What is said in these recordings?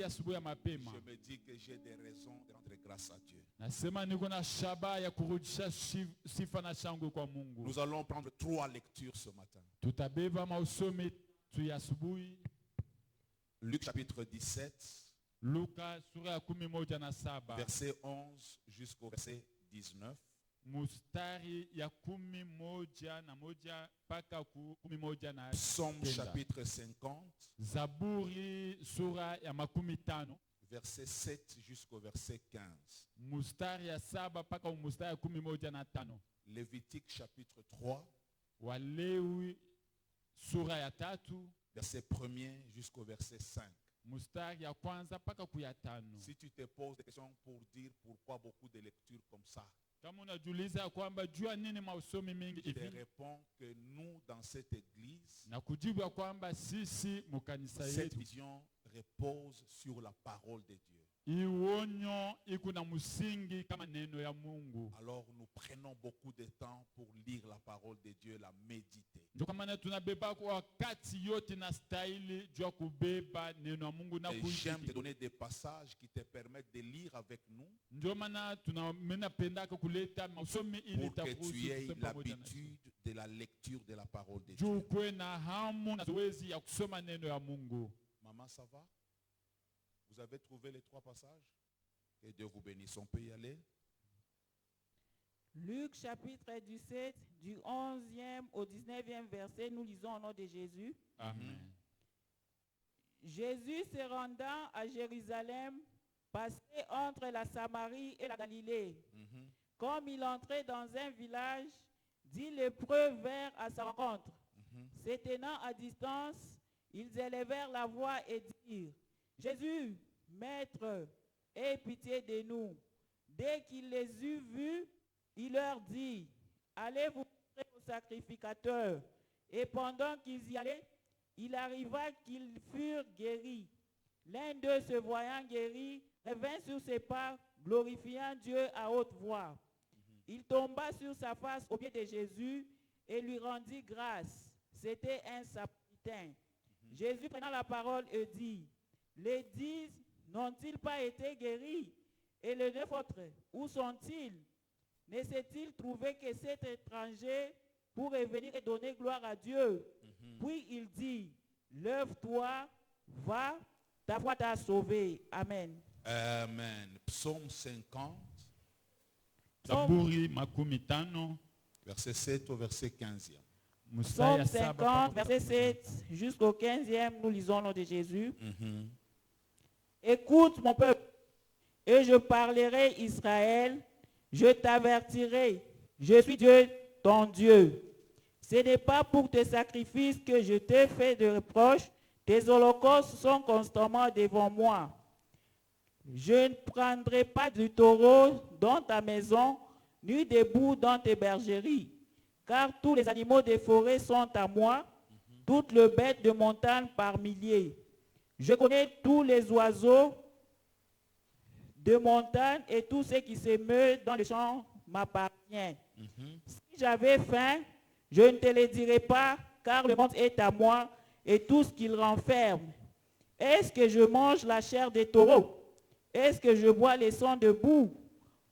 me dis que j'ai des raisons de rendre grâce à Dieu. Nous allons prendre 3 lectures ce matin. Luc chapitre 17, verset 11 jusqu'au verset 19. Psaume chapitre 50, verset 7 jusqu'au verset 15. Lévitique chapitre 3, verset 1er jusqu'au verset 5. Si tu te poses des questions pour dire pourquoi beaucoup de lectures comme ça, je te réponds que nous, dans cette église, cette vision repose sur la parole de Dieu. Alors nous prenons beaucoup de temps pour lire la parole de Dieu, la méditer. Et j'aime te donner des passages qui te permettent de lire avec nous pour que tu aies l'habitude de la lecture de la parole de Dieu. Maman, ça va? Vous avez trouvé les 3 passages? Que Dieu vous bénisse. On peut y aller. Luc chapitre 17, du 11e au 19e verset, nous lisons au nom de Jésus. Amen. Jésus se rendant à Jérusalem, passait entre la Samarie et la Galilée. Comme il entrait dans un village, 10 lépreux vinrent à sa rencontre. Se tenant à distance, ils élevèrent la voix et dirent: Jésus, Maître, aie pitié de nous. Dès qu'il les eut vus, il leur dit: Allez vous montrer au sacrificateur. Et pendant qu'ils y allaient, il arriva qu'ils furent guéris. L'un d'eux, se voyant guéri, revint sur ses pas, glorifiant Dieu à haute voix. Il tomba sur sa face aux pieds de Jésus et lui rendit grâce. C'était un Samaritain. Jésus, prenant la parole, dit: Les 10 n'ont-ils pas été guéris? Et les 9 autres, où sont-ils? Ne s'est-il trouvé que cet étranger pour revenir et donner gloire à Dieu? Puis il dit: Lève-toi, va, ta foi t'a sauvé. Amen. Amen. Psaume 50, verset 7 au verset 15e. Psaume 50, verset 7 jusqu'au 15e, nous lisons au nom de Jésus. Écoute mon peuple, et je parlerai Israël, je t'avertirai, je suis Dieu, ton Dieu. Ce n'est pas pour tes sacrifices que je t'ai fait de reproches, tes holocaustes sont constamment devant moi. Je ne prendrai pas du taureau dans ta maison, ni des boucs dans tes bergeries, car tous les animaux des forêts sont à moi, toutes les bêtes de montagne par milliers. Je connais tous les oiseaux de montagne et tout ce qui se meut dans les champs m'appartient. Si j'avais faim, je ne te le dirais pas, car le monde est à moi et tout ce qu'il renferme. Est-ce que je mange la chair des taureaux? Est-ce que je bois les sangs de boucs?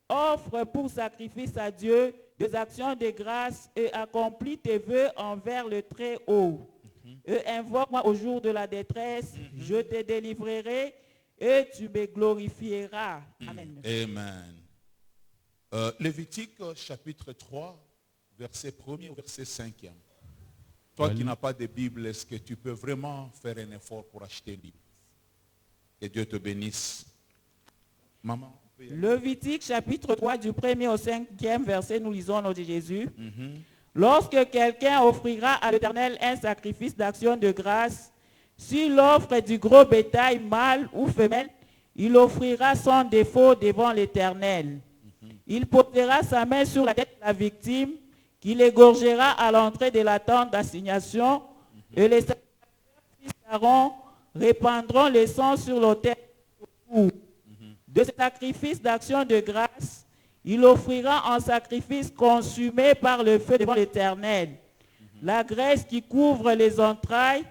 Offre pour sacrifice à Dieu des actions de grâce et accomplis tes vœux envers le Très-Haut. Et invoque-moi au jour de la détresse, je te délivrerai et tu me glorifieras. Amen. Amen. Lévitique chapitre 3, verset 1er au verset 5e. Toi qui n'as pas de Bible, est-ce que tu peux vraiment faire un effort pour acheter une Bible? Que Dieu te bénisse. Maman. Lévitique chapitre 3 du 1er au 5e verset, nous lisons au nom de Jésus. Lorsque quelqu'un offrira à l'Éternel un sacrifice d'action de grâce, s'il offre du gros bétail mâle ou femelle, il offrira sans défaut devant l'Éternel. Il posera sa main sur la tête de la victime, qu'il égorgera à l'entrée de la tente d'assignation, et les sacrificateurs d'Aaron répandront le sang sur l'autel. De ce sacrifice d'action de grâce, il offrira en sacrifice consumé par le feu devant l'Éternel la graisse qui couvre les entrailles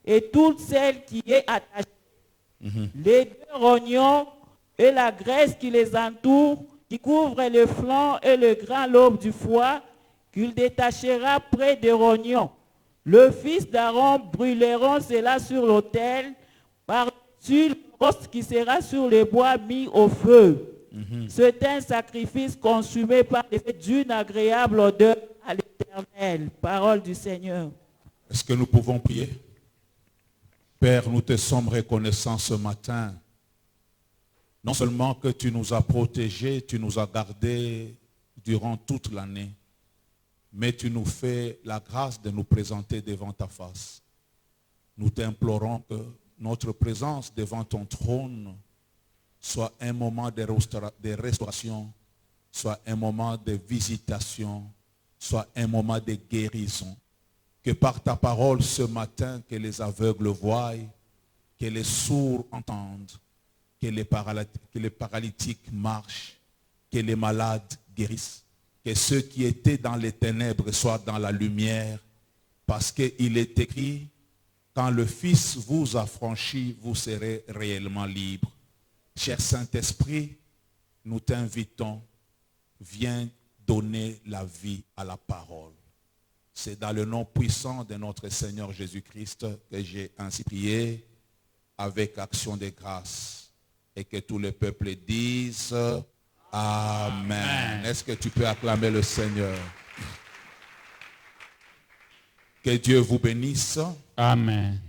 et toute celle qui est attachée, les 2 rognons et la graisse qui les entoure, qui couvre le flanc et le grand lobe du foie, qu'il détachera près des rognons. Le fils d'Aaron brûleront cela sur l'autel, par-dessus le poste qui sera sur le bois mis au feu. C'est un sacrifice consumé par l'effet d'une agréable odeur à l'Éternel. Parole du Seigneur. Est-ce que nous pouvons prier? Père, nous te sommes reconnaissants ce matin. Non seulement que tu nous as protégés, tu nous as gardés durant toute l'année, mais tu nous fais la grâce de nous présenter devant ta face. Nous t'implorons que notre présence devant ton trône soit un moment de restauration, soit un moment de visitation, soit un moment de guérison. Que par ta parole ce matin, que les aveugles voient, que les sourds entendent, que les paralytiques marchent, que les malades guérissent, que ceux qui étaient dans les ténèbres soient dans la lumière, parce qu'il est écrit, quand le Fils vous a franchi, vous serez réellement libres. Cher Saint-Esprit, nous t'invitons, viens donner la vie à la parole. C'est dans le nom puissant de notre Seigneur Jésus-Christ que j'ai ainsi prié avec action de grâce. Et que tout le peuple dise Amen. Est-ce que tu peux acclamer le Seigneur? Que Dieu vous bénisse. Amen.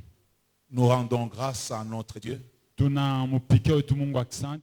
Nous rendons grâce à notre Dieu. Tunampigia tu Mungu asante.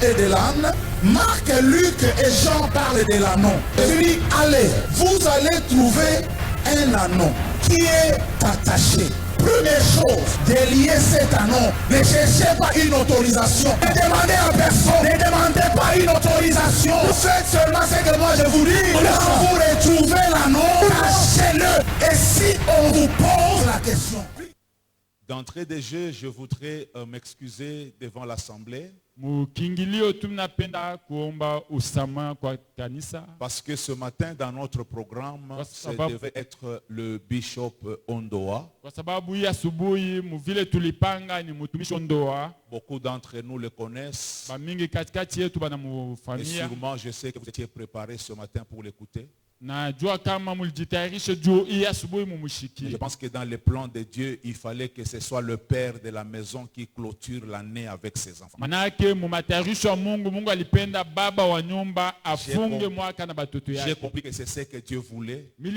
Et de l'âne, Marc, Luc et Jean parlent de l'anneau. Il dit, allez, vous allez trouver un anneau qui est attaché. Première chose, délier cet anneau. Ne cherchez pas une autorisation. Ne demandez à personne. Ne demandez pas une autorisation. Vous faites seulement ce que moi je vous dis. Quand vous retrouvez l'anneau, cachez-le. Et si on vous pose la question. D'entrée de jeu, je voudrais m'excuser devant l'Assemblée. Parce que ce matin, dans notre programme, ça devait être le bishop Ondoa. Beaucoup d'entre nous le connaissent. Et sûrement, je sais que vous étiez préparés ce matin pour l'écouter. Je pense que dans les plans de Dieu, il fallait que ce soit le père de la maison qui clôture l'année avec ses enfants. J'ai compris que c'est ce que Dieu voulait. Et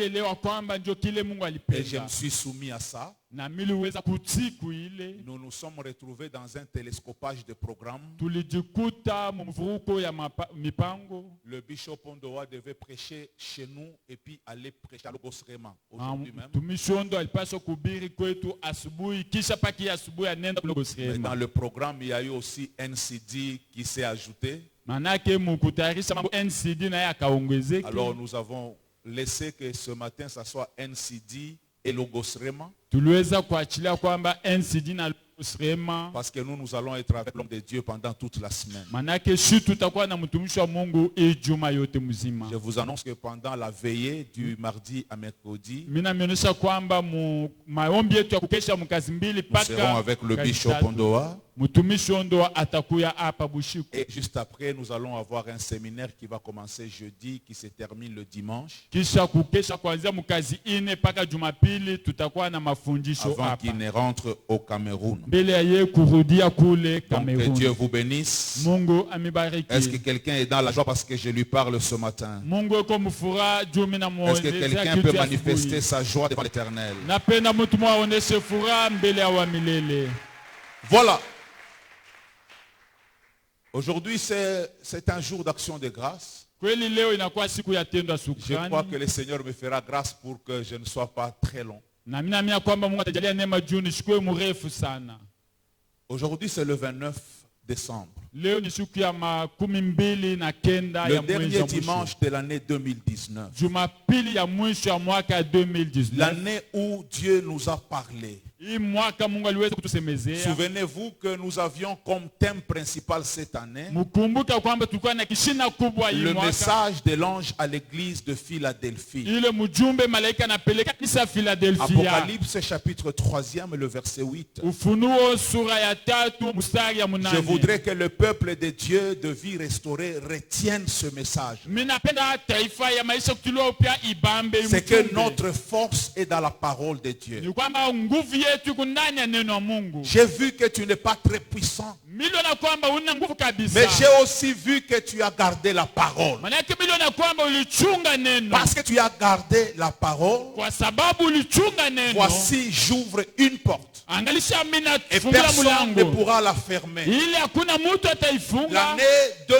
je me suis soumis à ça. na miliweza kutiku ile nous nous sommes retrouvés dans un télescopage de programmes. tulijikuta mvuruko ya mipango. Le bishop Ondoa devait prêcher chez nous et puis aller prêcher à Logosrema aujourd'hui même. Tumishondo alipaswa kubiri kwetu asubuhi kisha paki asubuhi anenda Mais Logosrema. dans le programme, il y a eu aussi NCD qui s'est ajouté. Manake mukutayarisha mambo NCD na yakaongezeka. Alors nous avons laissé que ce matin ça soit NCD et Logosrema. Tuliweza kuachilia kwamba NCD na Logosrema. Parce que nous allons être avec l'homme de Dieu pendant toute la semaine. Manake shi tutakuwa na mtumishi wa Mungu ijuma yote mzima. Je vous annonce que pendant la veillée du mardi à mercredi, Mina mionyesha kwamba maombi yetu ya kukesha mkazi mbili nous serons paka avec le bishop Ondoa. mtumishi Ondoa atakuya hapa Bushiku. Et juste après, nous allons avoir un séminaire qui va commencer jeudi, qui se termine le dimanche. Kisha kukesha kuanzia mkazi ine paka Jumapili tutakuwa na mafundisho Avant hapa. qu'il ne rentre au Cameroun. Mbele ya yeye kurudia kule Donc que Cameroun. Dieu vous bénisse. Mungu Est-ce que amibariki. quelqu'un est dans la joie parce que je lui parle ce matin? Mungu yuko mfuraha juu mimi Est-ce namuonesha que quelqu'un kitu peut ya manifester asubuhi. sa joie devant l'Éternel? Napenda mtu mmoja aoneshe furaha mbele ya wa milele. Voilà. Aujourd'hui, c'est un jour d'action de grâce. Kweli leo inakuwa siku ya tendo ya Je crois shukrani. que le Seigneur me fera grâce pour que je ne sois pas très long. Na mimi naamini kwamba Mungu atajalia neema juu nishikwe mrefu sana. Aujourd'hui, c'est le 29 décembre. Leo ni siku ya 29 Le ya mwezi dernier wa mwisho. dimanche de l'année 2019. Jumapili ya mwisho ya mwaka 2019. L'année où Dieu nous a parlé. Hii mwaka Mungu aliweza kutusemezea. Souvenez-vous que nous avions comme thème principal cette année Mkumbuka kwamba tulikuwa na kishina kubwa hii le mwaka. message de l'ange à l'église de Philadelphie. Ile mjumbe malaika anapeleka kanisa Philadelphia. Apocalypse chapitre 3e, le verset 8. Ufunuo sura ya 3 mstari ya 8. Je voudrais que le peuple de Dieu de vie restaurée retienne ce message. Mimi napenda taifa ya maisha kutuliwa upya ibambe hii C'est que mjumbe. notre force est dans la parole de Dieu. Ni kwamba nguvu yetu kundani ya neno la Mungu. J'ai vu que tu n'es pas très puissant, Miliona kwamba una nguvu kabisa. mais j'ai aussi vu que tu as gardé la parole. Manake miliona kwamba ulichunga neno. Parce que tu as gardé la parole, Kwa sababu ulichunga neno. voici j'ouvre une porte Angalisha mimi et nafungula personne ne mlango. pourra la fermer. Ili hakuna mtu ataifunga. L'année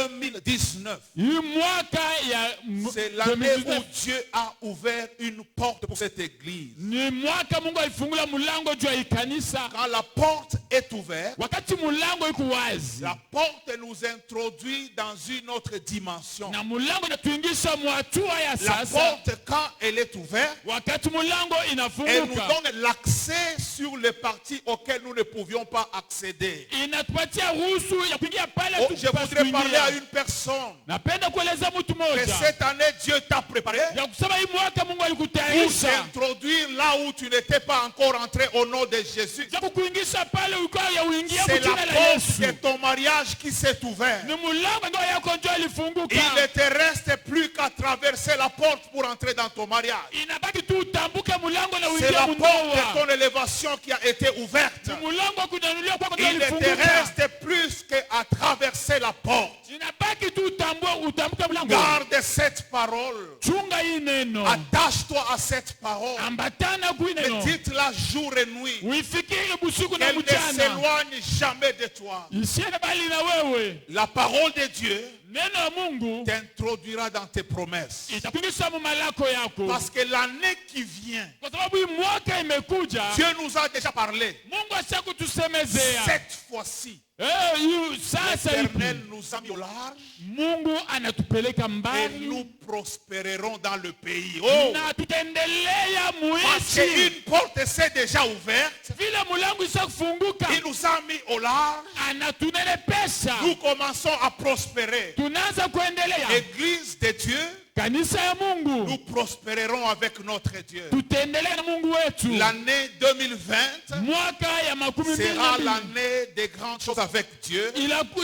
2019, Hii mwaka ya c'est l'année 2019. où Dieu a ouvert une porte pour cette église. Ni mwaka Mungu alifungula mlango juu ya kanisa. Quand la porte est ouverte, Wakati mlango iko wazi. la porte nous introduit dans une autre dimension. Na mlango inatuingisha mwatua ya La sasa. porte, quand elle est ouverte, Wakati mlango elle nous inafunguka. donne l'accès sur les parties auxquelles nous ne pouvions pas accéder. Inatupatia ruhusu ya kuingia pale Oh, je tukupasi voudrais parler à kuingia. une personne. Napenda kueleza mtu Que mmoja. cette année, Dieu t'a préparé Ya kusema hii mwaka Mungu pour alikutayarisha. t'introduire là où tu n'étais pas encore entré au nom de Jésus. Ya kukuingisha pale ulikuwa ya uingia C'est la mjina la porte de Yesu. ton mariage qui s'est ouverte. Ni mlango ndio yako ndio ilifunguka. Il ne te reste plus qu'à traverser la porte pour entrer dans ton mariage. Inabaki tu utambuke mlango na C'est uingie la porte de mundoa. ton élévation qui a été ouverte. Ni mlango wa kudanuliwa kwako ndio Il ne te ilifunguka. reste plus qu'à traverser la porte. Inabaki tu utambuke mlango. Garde cette parole. Chunga hii neno. Attache-toi à cette parole. Ambatana kui neno. Médite-la jour et nuit. Uifikiri busiku na Elle ne mchana. s'éloigne jamais de toi. Isiende bali na wewe. La parole de Dieu Neno la Mungu t'introduira dans tes promesses. itakuingisha mu malako yako. Parce que l'année qui vient, Kwa sababu hii mwaka imekuja. Dieu nous a déjà parlé. Mungu ashakutusemezea. Cette fois-ci, Sasa l'Éternel hivi nous a mis au large Mungu anatupeleka et mbali nous prospérerons dans le pays. Oh! na tutaendelea Parce muishi. qu'une porte s'est déjà ouverte. Vile mulango ishakufunguka, Il nous a mis au large. anatunenepesha. Nous commençons à prospérer. Tunaanza kuendelea. Église de Dieu, Kanisa ya Mungu nous prospérerons avec notre Dieu. tutaendelea na Mungu wetu. L'année 2020 Mwaka ya makumi mbili na sera mbili l'année des grandes choses avec Dieu.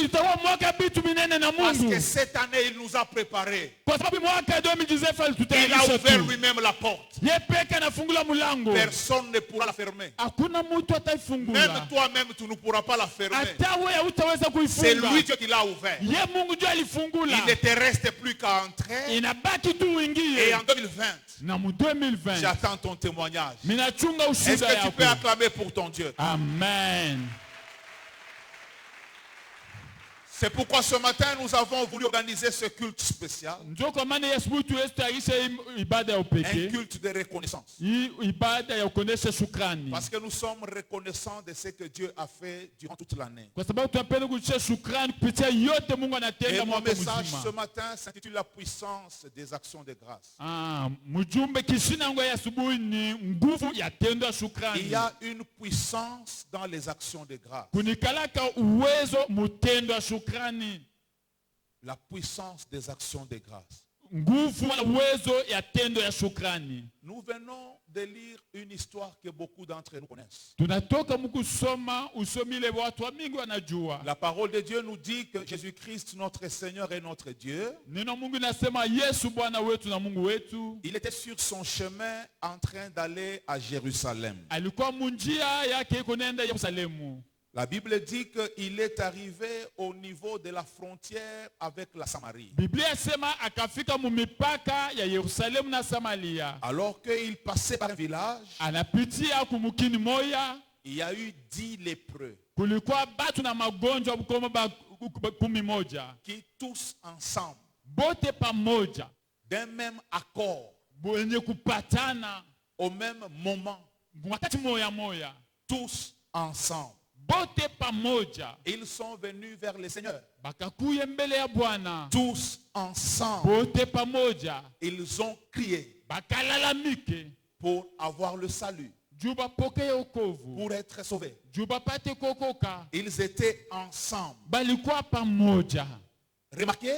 itakuwa mwaka vitu minene na Parce Mungu. que cette année, il nous a préparés. Kwa sababu mwaka 2019 Il a alitutayarisha ouvert tu. lui-même la porte. Ye peke anafungula mlango. Personne ne pourra la fermer. Hakuna mtu Même ataifungula. toi-même, tu ne pourras pas la fermer. Hata wewe hutaweza C'est kuifunga. lui Dieu qui l'a ouvert. Ye Mungu ndio alifungula. Il ne te reste plus qu'à entrer Inabaki baki tu Et uingie. en 2020, Na mu 2020 j'attends ton témoignage. minachunga Est-ce ushuda que tu peux yako. acclamer pour ton Dieu? Amen. C'est pourquoi ce matin, nous avons voulu organiser ce culte spécial. Ndio kwa maana Yesu wetu tayarisha ibada ya Un upekee. culte de reconnaissance. Hii ibada ya kuonesha shukrani. Parce que nous sommes reconnaissants de ce que Dieu a fait durant toute l'année. Kwa sababu tunapenda kuonyesha shukrani kupitia yote Mungu Et anatenda mon mwaka message ce mzima. matin s'intitule La puissance des actions de grâce. Mjumbe kishina yangu ya asubuhi ni nguvu ya tendo ya Il shukrani. y a une puissance dans les actions de grâce. Kunikalaka uwezo mutendo ya shukrani. La puissance des actions de grâce. Nguvu na uwezo ya tendo ya shukrani. Nous venons de lire une histoire que beaucoup d'entre nous connaissent. Tunatoka mkusoma usomile watu wa mingi wanajua. La parole de Dieu nous dit que Jésus-Christ, notre Seigneur et notre Dieu, Neno Mungu nasema Yesu Bwana wetu na Mungu wetu. il était sur son chemin en train d'aller à Jérusalem. Alikuwa munjia yake iko nenda Yerusalemu. La Bible dit qu'il est arrivé au niveau de la frontière avec la Samarie. Biblia sema akafika mumipaka ya Yerusalemu na Samaria. Alors qu'il passait par un village, Anapitia kumukini moya. il y a eu 10 lépreux Kulikuwa batu na magonjwa bukoma kumi moja. qui tous ensemble, Bote pamoja. d'un même accord, Benye kupatana. au même moment, Wakati moya moya. tous ensemble, Bote pamoja. ils sont venus vers le Seigneur. Bakakuye mbele ya Bwana. Tous ensemble, Bote pamoja. ils ont crié Bakalalamike. pour avoir le salut, Juba poke yokovu. pour être sauvés. Juba pate kokoka. Ils étaient ensemble. Balikuwa pamoja. Remarquez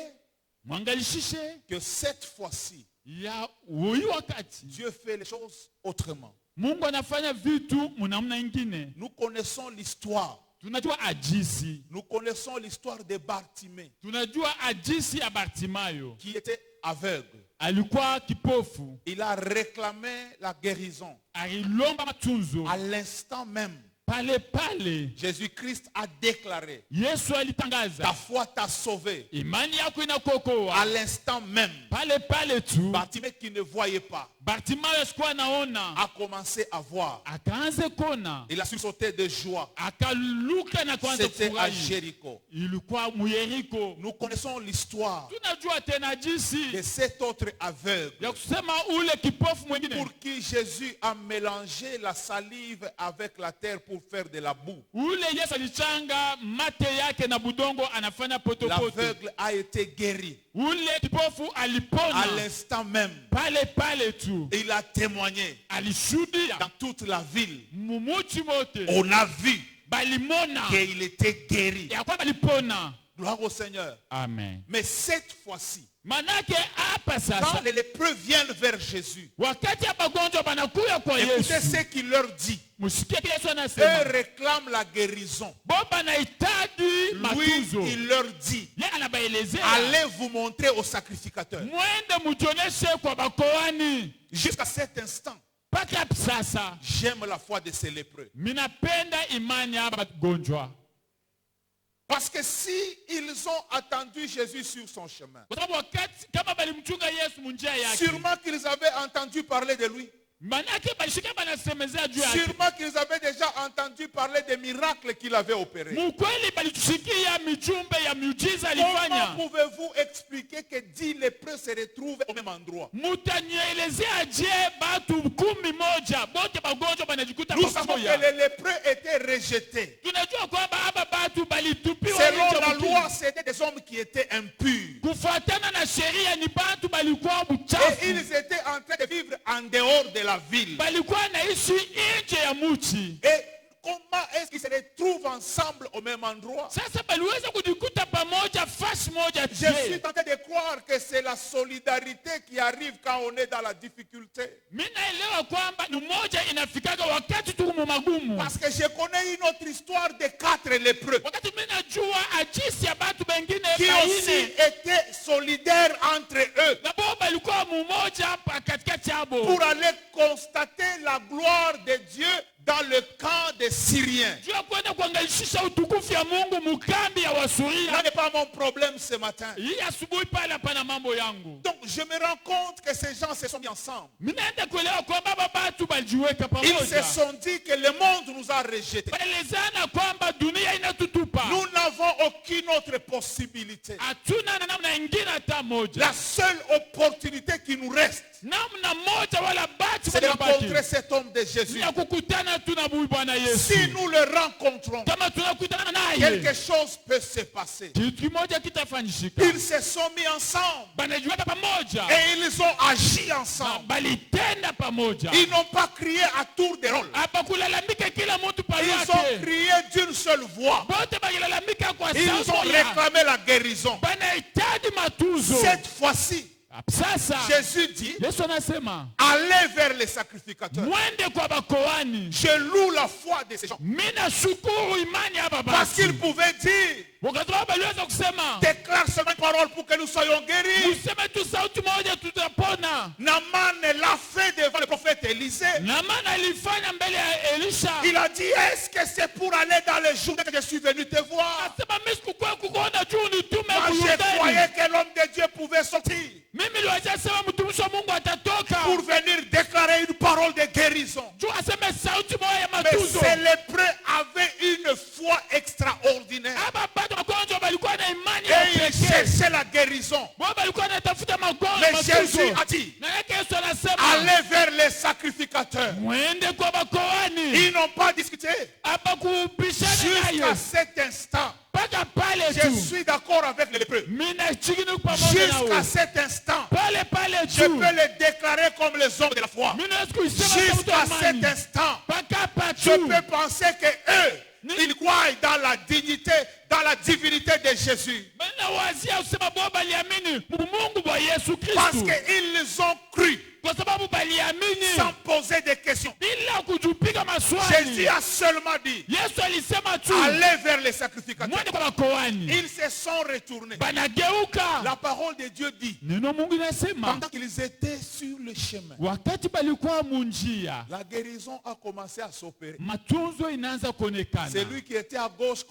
Mwangalishishe. que cette fois-ci, Ya uyi wakati. Dieu fait les choses autrement. Mungu anafanya vitu munamna ingine. Nous connaissons l'histoire. Tunajua ajisi. Nous connaissons l'histoire de Bartimée, Tunajua ajisi ya Bartimayo. qui était aveugle. Alikuwa kipofu. Il a réclamé la guérison. Alilomba matunzo. À l'instant même, Pale pale. Jésus-Christ a déclaré, Yesu ta alitangaza. foi t'a sauvé. Imani yako À inakokoa. l'instant même, Pale pale tu. Bartimée qui ne voyait pas Bartimayo sikuwa naona. a commencé à voir. Akaanze kona. Il a sursauté de joie. Akaluka na kuanza C'était à kufurahi. Jéricho. Ilikuwa Muyeriko. Nous connaissons l'histoire Tunajua tena jinsi de cet autre aveugle ya kusema ule kipofu mwingine. pour qui Jésus a mélangé la salive avec la terre pour faire de la boue. Ule Yesu alichanga mate yake na budongo anafanya potopoto. L'aveugle a été guéri. Ule kipofu À alipona. l'instant même, Pale pale tu. il a témoigné Alishuhudia. dans toute la ville. Mumuchi mote. On a vu Balimona. qu'il était guéri. Ya kwamba alipona. Gloire au Seigneur. Amen. Mais cette fois-ci, Manake hapa quand sasa. les lépreux viennent vers Jésus, Wakati ya magonjwa banakuya kwa écoutez Yesu. ce qu'il leur dit. Musikie kile Yesu Eux anasema. réclament la guérison. Bo banahitaji Lui, matunzo. il leur dit, Ye anabaelezea. allez vous montrer au sacrificateur. Mwende mujoneshe kwa bakoani. Jusqu'à cet instant, Paka sasa. j'aime la foi de ces lépreux. Minapenda imani ya magonjwa. Parce que si ils ont attendu Jésus sur son chemin, Kwa sababu wakati kama balimchunga Yesu munjia yake. sûrement qu'ils avaient entendu parler de lui. Manake balishika banasemezea juu yake. Sûrement qu'ils avaient déjà entendu parler des miracles qu'il avait opérés. Mukweli balitusikia mijumbe ya miujiza Comment alifanya. pouvez-vous expliquer que 10 lépreux se retrouvent au même endroit? Mutanielezea je batu 11 bote bagonjwa banajikuta Nous savons que pamoja. les lépreux étaient rejetés. Tunajua kwamba hapa batu balitupiwa Selon nje la mukini. loi, c'était des hommes qui étaient impurs. Kufuatana na sheria ni batu balikuwa Et buchafu. ils étaient en train de vivre en dehors de la ville. Balikuwa naishi nje ya muchi. Et comment est-ce qu'ils se retrouvent ensemble au même endroit? Sasa baliweza kujikuta pamoja fasi moja. Je suis tenté de croire que c'est la solidarité qui arrive quand on est dans la difficulté. Mimi naelewa kwamba ni moja inafikaga wakati tuko mu magumu. Parce que je connais une autre histoire de 4 lépreux Wakati mimi najua ajisi ya batu bengine qui aussi baine. étaient solidaires entre eux Na bo balikuwa mumoja hapa katikati yabo. pour aller constater la gloire de Dieu dans le camp des Syriens. juu ya kwenda kuangalishisha utukufu ya Mungu mukambi ya Wasuria. Là n'est pas mon problème ce matin. Hii asubuhi pale hapana mambo yangu. Donc je me rends compte que ces gens se sont mis ensemble. Minaenda kuelewa kwamba batu balijiweka Ils se pamoja. sont dit que le monde nous a rejetés. Baelezana kwamba dunia inatutupa. Nous n'avons aucune autre possibilité. Hatuna na namna ingine hata moja. La seule opportunité qui nous reste, Namna moja wala batu c'est de wanabaki. rencontrer cet homme de Jésus. Ya kukutana tu na huyu Bwana Yesu. Si nous le rencontrons, Kama tunakutana naye, quelque chose peut se passer. kitu kimoja kitafanyika. Ils se sont mis ensemble Banajiweka pamoja. et ils ont agi ensemble. Balitenda pamoja. Ils n'ont pas crié à tour de rôle. Hapa kulalamika kila mtu Ils pale ont yake. crié d'une seule voix. Bote bakilalamika kwa Ils ont sauti moja. réclamé la guérison. Banahitaji matuzo. Cette fois-ci, Sasa Jésus dit, Yesu anasema allez vers les sacrificateurs. mwende kwa bakoani. Je loue la foi de ces gens. Mina shukuru imani ya Parce baba. qu'ils pouvaient dire, Wakati wao baliweza kusema déclare seulement une parole pour que nous soyons guéris. useme tu sauti moja tutapona. Naaman l'a fait devant le prophète Élisée. Naamani alifanya mbele ya Elisha. Il a dit, est-ce que c'est pour aller dans les jours que je suis venu te voir? Asema mimi sikukuwa kukuona juu nitume Moi, je kuyudani. croyais que l'homme de Dieu pouvait sortir Mimi liwazia sema mtumishi wa Mungu atatoka. pour venir déclarer une parole de guérison. Juu aseme sauti moja ya Mais matuzo. ces lépreux avaient une foi extraordinaire. Hapa bado magonjwa balikuwa na imani Et ya ils pekee. cherchaient la guérison. Wao balikuwa wanatafuta magonjwa Mais Jésus matuzo. a dit, Na yake Yesu anasema allez vers les sacrificateurs. mwende kwa bakoani. Ils n'ont pas discuté. Hapa kubishana Jusqu'à naye. cet instant, Paka pale je tu. suis d'accord avec les lépreux. Mina chikini pamoja Jusqu'à nao. cet instant, Pale pale je tu. peux les déclarer comme les hommes de la foi. Mina sikusema kama mtu Jusqu'à wa cet amani. instant, Paka hapa je tu. peux penser que eux, ils croient dans la dignité, dans la divinité de Jésus. Bana wazia usema bo baliamini Mungu wa Yesu Parce Kristo. qu'ils ont cru Kwa sababu baliamini sans poser de questions. bila kujipiga Jésus maswali. a seulement dit, Yesu alisema tu allez vers les sacrificateurs. mwende kwa bakoani. Ils se sont retournés. Banageuka. La parole de Dieu dit, Neno Mungu inasema pendant qu'ils étaient sur le chemin, wakati balikuwa munjia, la guérison a commencé à s'opérer. matunzo inaanza kuonekana. Celui qui était à gauche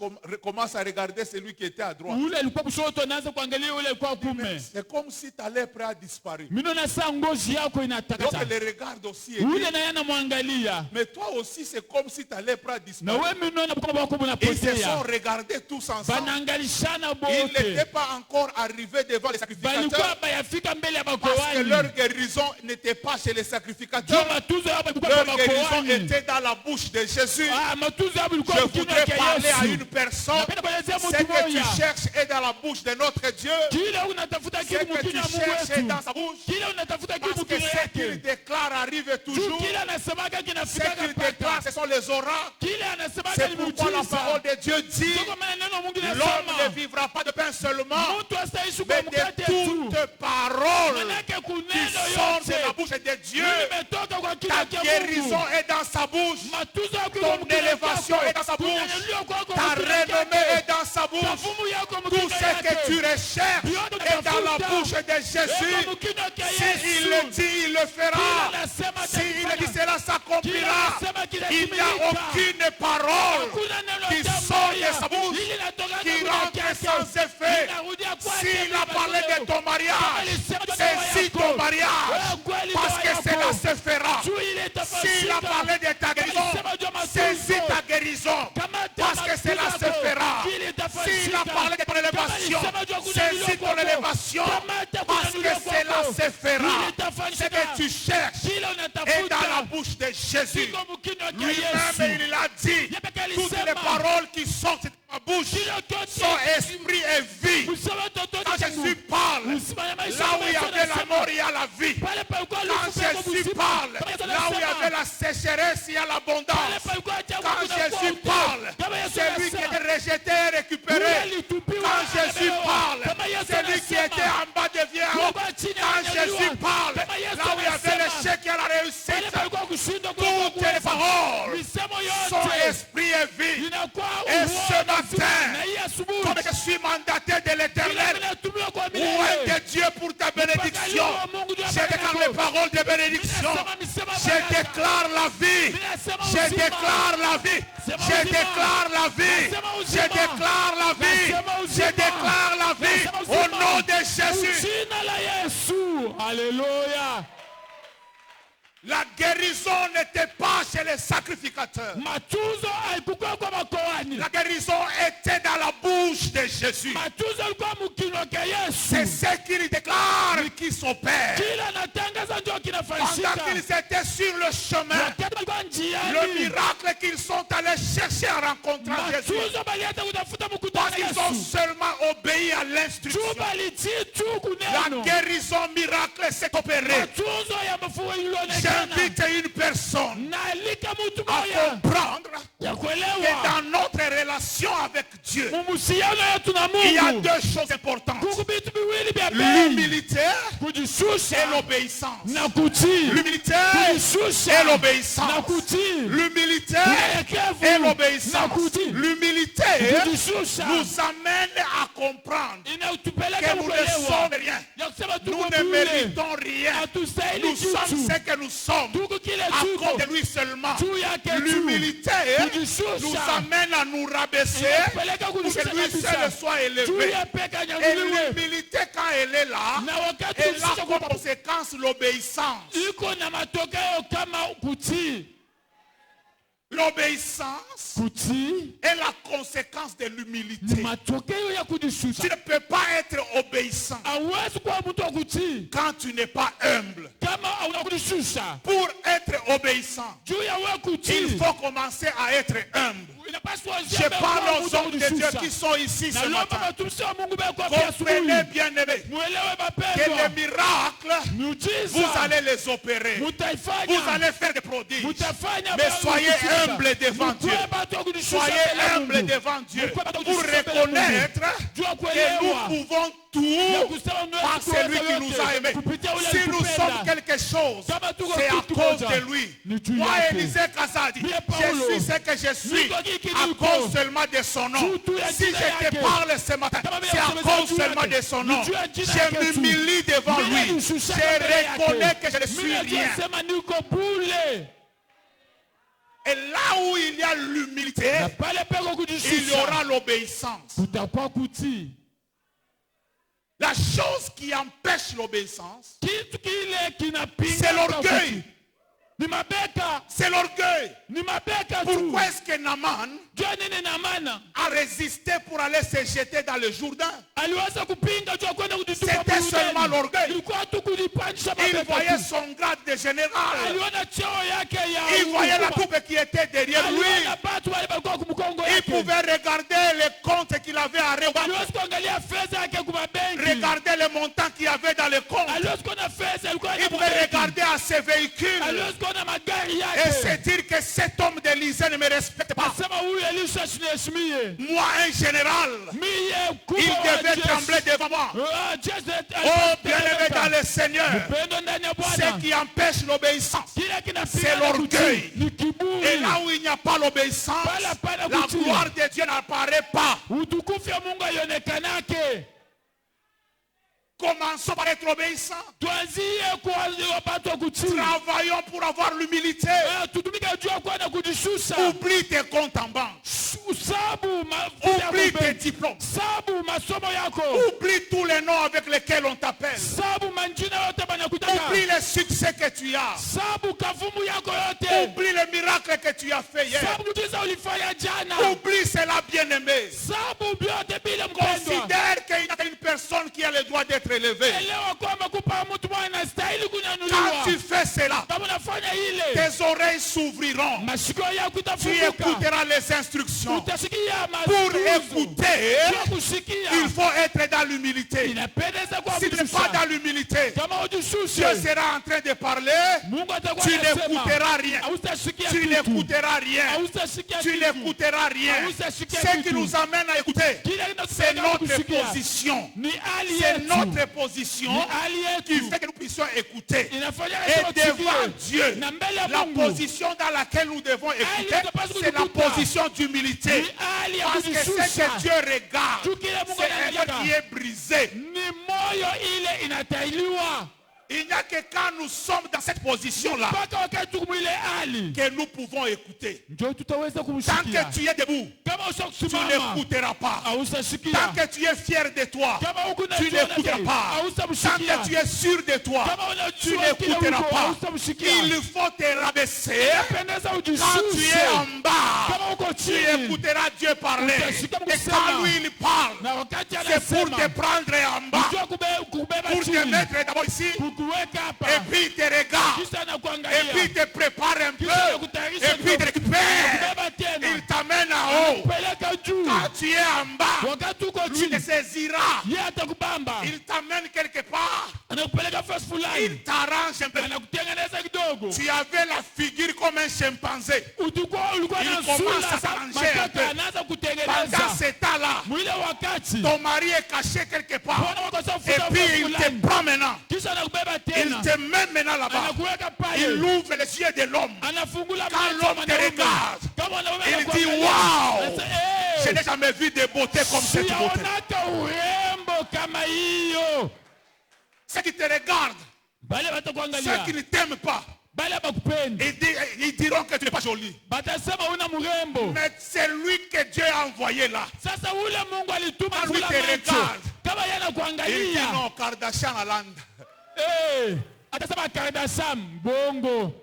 commence à regarder celui qui était à droite. Ule alikuwa kushoto anaanza kuangalia ule alikuwa kume. C'est comme si ta lèpre a disparu. Mimi na saa ngozi yako Donc inatakata. les regards aussi. Et Ule dit, naye anamwangalia. mais toi aussi c'est comme si ta lèpre a Na disparu. wewe mimi naona kama wako Ils se sont mnapotea. regardés tous ensemble. Banaangalishana Ils bote. n'étaient pas encore arrivés devant les Balikuwa sacrificateurs bayafika mbele ya parce que bakoani. leur guérison n'était pas chez les Juu sacrificateurs. matunzo yao balikuwa Leur kwa guérison bakoani. était dans la bouche de Jésus. Ah, matunzo yao balikuwa Je mkinywa voudrais cha parler à Yesu. une personne. Napenda kuelezea Ce mtu que tu moja. cherches est dans la bouche de notre Dieu. Kile unatafuta Ce kitu que tu mkinywa Mungu cherches est wetu. dans sa bouche. Kile unatafuta kitu Parce que mkinywa ce qu'il yake. déclare arrive Juu toujours. kile anasemaga Ce kinafika qu'il déclare, pata. ce sont les oracles. Kile anasemaga C'est ni pourquoi la parole muujiza. de Dieu dit, Sio kama neno Mungu l'homme ne linasema. vivra pas de pain seulement, Mtu astaishi kwa mais mkate de tu. toute parole Manake qui kuneno sort de la yote. bouche de Dieu. Nimetoka kwa Ta kinywa cha guérison Mungu. est dans sa bouche. Matuzo yako Ton kwa mkinywa élévation chako. est dans sa bouche. Kunyanyuliwa kwako Ta kwa mkinywa renommée chako. est dans sa bouche. Tafumu yako Tout mkinywa ce que tu yake. recherches est dans la bouche de Jésus. Eko mkinywa cha Si il le Yesu. dit, il le fera. Kile anasema Si il le dit, atakifanya. cela s'accomplira. Il n'y a aucune parole Hakuna neno qui hata sort de moja. sa bouche Lile linatoka qui kwa rentre kinywa sans chake. effet. Linarudia kwake S'il a bila parlé de matokeo. ton mariage, saisis ton mariage. Parce que cela se fera. Juu ile S'il a itafanyika. parlé de ta guérison, saisis ta guérison. Parce que cela se fera. S'il a parlé de ton élévation, saisis ton élévation. Parce que cela se fera. Ce que tu cherches est dans la bouche de Jésus. Lui-même, il a dit, toutes les paroles qui sortent de ma bouche sont esprit et vie. Quand Jésus parle, là où il y avait la mort, il y a la vie. Quand Jésus parle, là où il y avait la sécheresse, il y a l'abondance. Quand Jésus parle, celui qui était rejeté est récupéré. Quand Jésus parle, celui qui était en bas devient en haut. Quand Jésus parle, là où il y avait l'échec, il y a la réussite. Toutes les paroles sont esprit et vie. Et ce matin, comme je suis mandaté de l'Éternel, où est Dieu pour ta bénédiction. Je déclare les paroles de bénédiction. Je déclare la vie. Je déclare la vie. Je déclare la vie. Je déclare la vie. Je déclare la vie. Au nom de Jésus. Alléluia. La guérison n'était pas chez les sacrificateurs. La guérison était dans la bouche de Jésus. C'est ce qu'il déclare qui s'opère. Pendant qu'ils étaient sur le chemin, le miracle qu'ils sont allés chercher à rencontrer Jésus, parce qu'ils ont seulement obéi à l'instruction, la guérison miracle s'est opérée. J'invite une personne à comprendre que dans notre relation avec Dieu, il y a deux choses importantes. L'humilité et l'obéissance. L'humilité et l'obéissance. L'humilité et l'obéissance. L'humilité nous amène à comprendre que nous ne sommes rien. Nous ne méritons rien. Nous sommes ce que nous sommes à cause de lui seulement. L'humilité nous amène à nous rabaisser pour que lui seul soit élevé. Et l'humilité, quand elle est là, elle a comme conséquence l'obéissance. L'obéissance est la conséquence de l'humilité. Tu ne peux pas être obéissant quand tu n'es pas humble. Pour être obéissant, il faut commencer à être humble. Je parle aux hommes de Dieu qui sont ici ce matin. Comprenez bien aimés que les miracles, vous allez les opérer. Vous allez faire des prodiges. Mais soyez humbles devant Dieu. Soyez humbles devant Dieu pour reconnaître que nous pouvons tout par celui qui nous a aimés. Si nous sommes quelque chose, c'est à cause de lui. Moi, Élisée Kazadi, je suis ce que je suis à cause seulement de son nom. Si je te parle ce matin, c'est à cause seulement de son nom. Je m'humilie devant lui. Je reconnais que je ne suis rien. Et là où il y a l'humilité, il y aura l'obéissance. La chose qui empêche l'obéissance, c'est l'orgueil. C'est l'orgueil. Pourquoi est-ce que Naaman a résisté pour aller se jeter dans le Jourdain? C'était seulement l'orgueil. Il voyait son grade de général. Il voyait la coupe qui était derrière lui. Il pouvait regarder les comptes qu'il avait à regarder. Regarder les montants qu'il y avait dans le compte. Il pouvait regarder à ses véhicules et se dire que cet homme d'Élysée ne me respecte pas. Moi, un général, il devait trembler devant moi. Oh, bien-aimé dans le Seigneur, ce qui empêche l'obéissance, c'est l'orgueil. Et là où il n'y a pas l'obéissance, la gloire de Dieu n'apparaît pas. Commençons par être obéissants. Travaillons pour avoir l'humilité. Oublie tes comptes en banque. Oublie tes diplômes. Oublie tous les noms avec lesquels on t'appelle. Oublie les succès que tu as. Oublie les miracles que tu as fait hier. Oublie cela, bien-aimé. Considère qu'il y a une personne qui a le droit d'être élevée. Quand tu fais cela, tes oreilles s'ouvriront. Tu écouteras les instructions. Pour écouter, il faut être dans l'humilité. Si tu n'es pas dans l'humilité, Dieu sera en train de parler. Tu n'écouteras rien. Tu n'écouteras rien. Tu n'écouteras rien. Ce qui nous amène à écouter, c'est notre position. C'est notre position qui fait que nous puissions écouter. Et devant Dieu, na mbele ya la Mungu. position dans laquelle nous devons écouter, inapaswa c'est la kujikuta. position d'humilité. Ni hali ya Parce que ce kujishusha. que Dieu regarde, Juu kile Mungu c'est un anaangalia. cœur qui est brisé. Ni moyo ile inatailiwa. Il n'y a que quand nous sommes dans cette position-là Mpaka wakati tuko ile hali. que nous pouvons écouter. Ndio tutaweza Tant kumshikia. que tu es debout, Kama usha tu kusimama. n'écouteras pas. Hausasikia. Tant que tu es fier de toi, Kama uko na tu jiona n'écouteras zaidi, pas. Tant hautamshikia. que tu es sûr de toi, Kama unajua tu kile n'écouteras uko, pas. hautamshikia. Il faut te rabaisser. Pendeza Quand tu ujishushe. es en bas, Kama uko tu chini. écouteras Dieu parler. Utashika Et kusema. quand lui il parle, Na wakati c'est pour anasema. te prendre en bas, Unajua kubeba pour te chini. mettre d'abord ici, Kukuweka hapa. et puis il te regarde, Kisha et anakuangalia. puis il te prépare un peu, Kisha anakutayarisha et puis il te kidogo. récupère. Kubeba tena. Il t'amène en haut. Peleka juu. Quand tu es en bas, Wakati uko lui te chini. saisira. Yeye atakubamba. Il t'amène quelque part. Anakupeleka fasi fulani. Il t'arrange un peu. Anakutengeneza kidogo. Tu avais la figure comme un chimpanzé. Ulikuwa Il na commence sura à sa s'arranger un matata peu. anaanza Pendant kutengeneza. ce temps-là, Mwile wakati. ton mari est caché quelque part. Bwana wako Et safuta puis il te fulani. prend maintenant. Kisha anakubeba Il tena. te met maintenant là-bas. Anakuweka Il pale. ouvre les yeux de l'homme. Anafungula Quand macho l'homme te mwanaume. regarde, Kama mwanaume il anakuangalia. dit, waouh, Anasema, "Eh, je n'ai jamais vu de beauté comme cette beauté. sijaonaka urembo kama hiyo." Ceux qui te regardent, Bale ceux batakuangalia. qui ne t'aiment pas, Bale bakupendi. ils diront que tu n'es pas jolie. Batasema una murembo. Mais c'est lui que Dieu a envoyé là. Sasa ule Mungu alituma Quand lui kula te macho. regarde, Kama yeye Il dit anakuangalia. non, Kardashian Aland. Eh, atasema Kardashian bongo.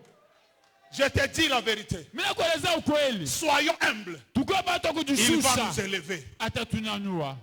Je te dis la vérité. Mimi nakueleza ukweli. Soyons humbles. Tuko bato Il va kujishusha. nous élever. Atatunyanyua.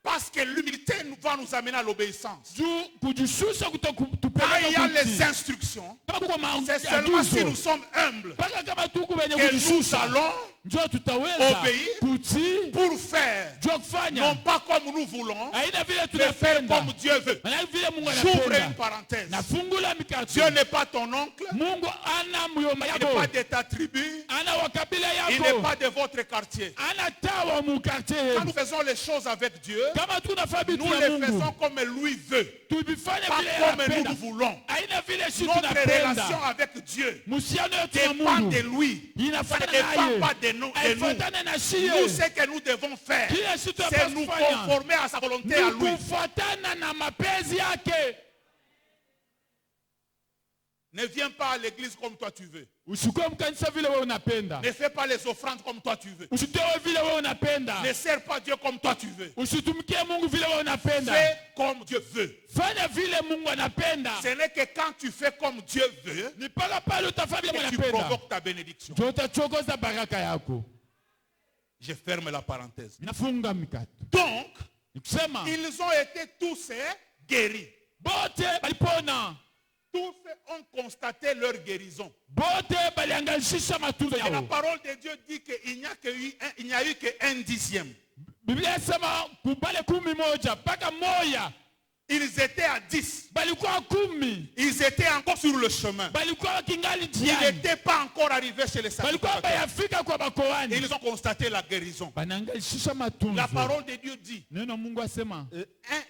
Parce que l'humilité va nous amener à l'obéissance. Juu kujishusha Quand kutupeleka il y a les kutii. instructions, Kama kuko c'est seulement si nous maagizo. sommes humbles Paka kama tuko wenye que nous kujishusha. allons Njoo tutaweza Obéir. kutii. pour faire, Juu non kufanya. pas comme nous voulons, Haina vile mais faire tunapenda. comme Dieu veut. Maana vile Mungu J'ouvre une anapenda. parenthèse. Nafungula mikato. Dieu n'est pas ton oncle, Mungu ana myomba il yako. n'est pas de ta tribu, Ana wakabila il n'est yako. pas de votre quartier. Ana tawa mu quartier. Quand nous faisons les choses avec Dieu, Kama tunafanya vitu nous na les Mungu. faisons comme lui veut, Tuvifanye pas vile comme anapenda. nous voulons. Haina vile shi Notre tunapenda. relation avec Dieu Muhusiano yetu na dépend Mungu de lui. Ça ne inafuatana dépend naye. pas de nous. Haifuatane na shie. Nous, ce que nous devons faire, Kile shi c'est tunapaswa nous kufanya conformer à sa volonté ni à lui. kufuatana na mapenzi yake. Ne viens pas à l'église comme toi tu veux. Usikue mkanisa vile wewe unapenda. Ne fais pas les offrandes comme toi tu veux. Usitoe vile wewe unapenda. Ne sers pas Dieu comme toi tu veux. Usitumikie Mungu vile wewe unapenda. Fais comme Dieu veut. Fanya vile Mungu anapenda. Ce n'est que quand tu fais comme Dieu veut Ni paka pale utafanya vile que tu unapenda. provoques ta bénédiction. Ndio utachokoza baraka yako. Je ferme la parenthèse. Nafunga mikato. Donc, Nikusema ils ont été tous guéris. bote balipona. Tous ont constaté leur guérison. Bote baliangaishisha matunzo Et la yao. parole de Dieu dit qu'il n'y a eu qu'un dixième. Biblia inasema kubale 11 mpaka moya Ils étaient à 10. balikuwa 10. Ils étaient encore sur le chemin. Balikuwa kingali Ils njiani. n'étaient pas encore arrivés chez les Balikuwa sacrificateurs. bayafika kwa bakoani. Ils ont constaté la guérison. Banaangaishisha matunzo. La parole de Dieu dit, Neno Mungu asema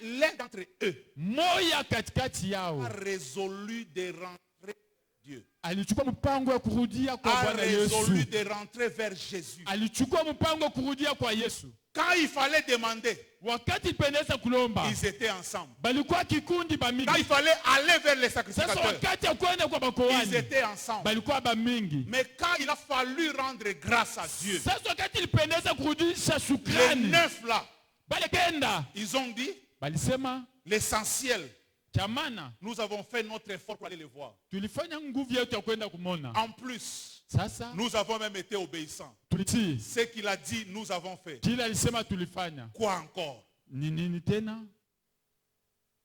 l'un d'entre eux moya katikati yao a résolu de rentrer Dieu. alichukua mpango ya kurudia kwa A Bwana résolu Yesu. de rentrer vers Jésus. Alichukua mpango wa kurudia kwa Yesu. Quand il fallait demander, Wakati pendeza kulomba ils étaient ensemble. balikuwa kikundi Quand il bamingi. fallait aller vers les Sasa sacrificateurs, wakati ya kwenda kwa ils bakoani étaient ensemble. balikuwa bamingi. Mais quand il a fallu rendre grâce à Dieu, Sasa wakati ilipendeza kurudisha les shukrani, 9 là, bale kenda ils ont dit, balisema l'essentiel, cha maana nous avons fait notre effort pour aller les voir. tulifanya nguvu yetu ya kwenda kumona. En plus, Sasa nous avons même été obéissants. tulitii Ce qu'il a dit, nous avons fait. kile alisema tulifanya. Quoi encore? Ni nini tena?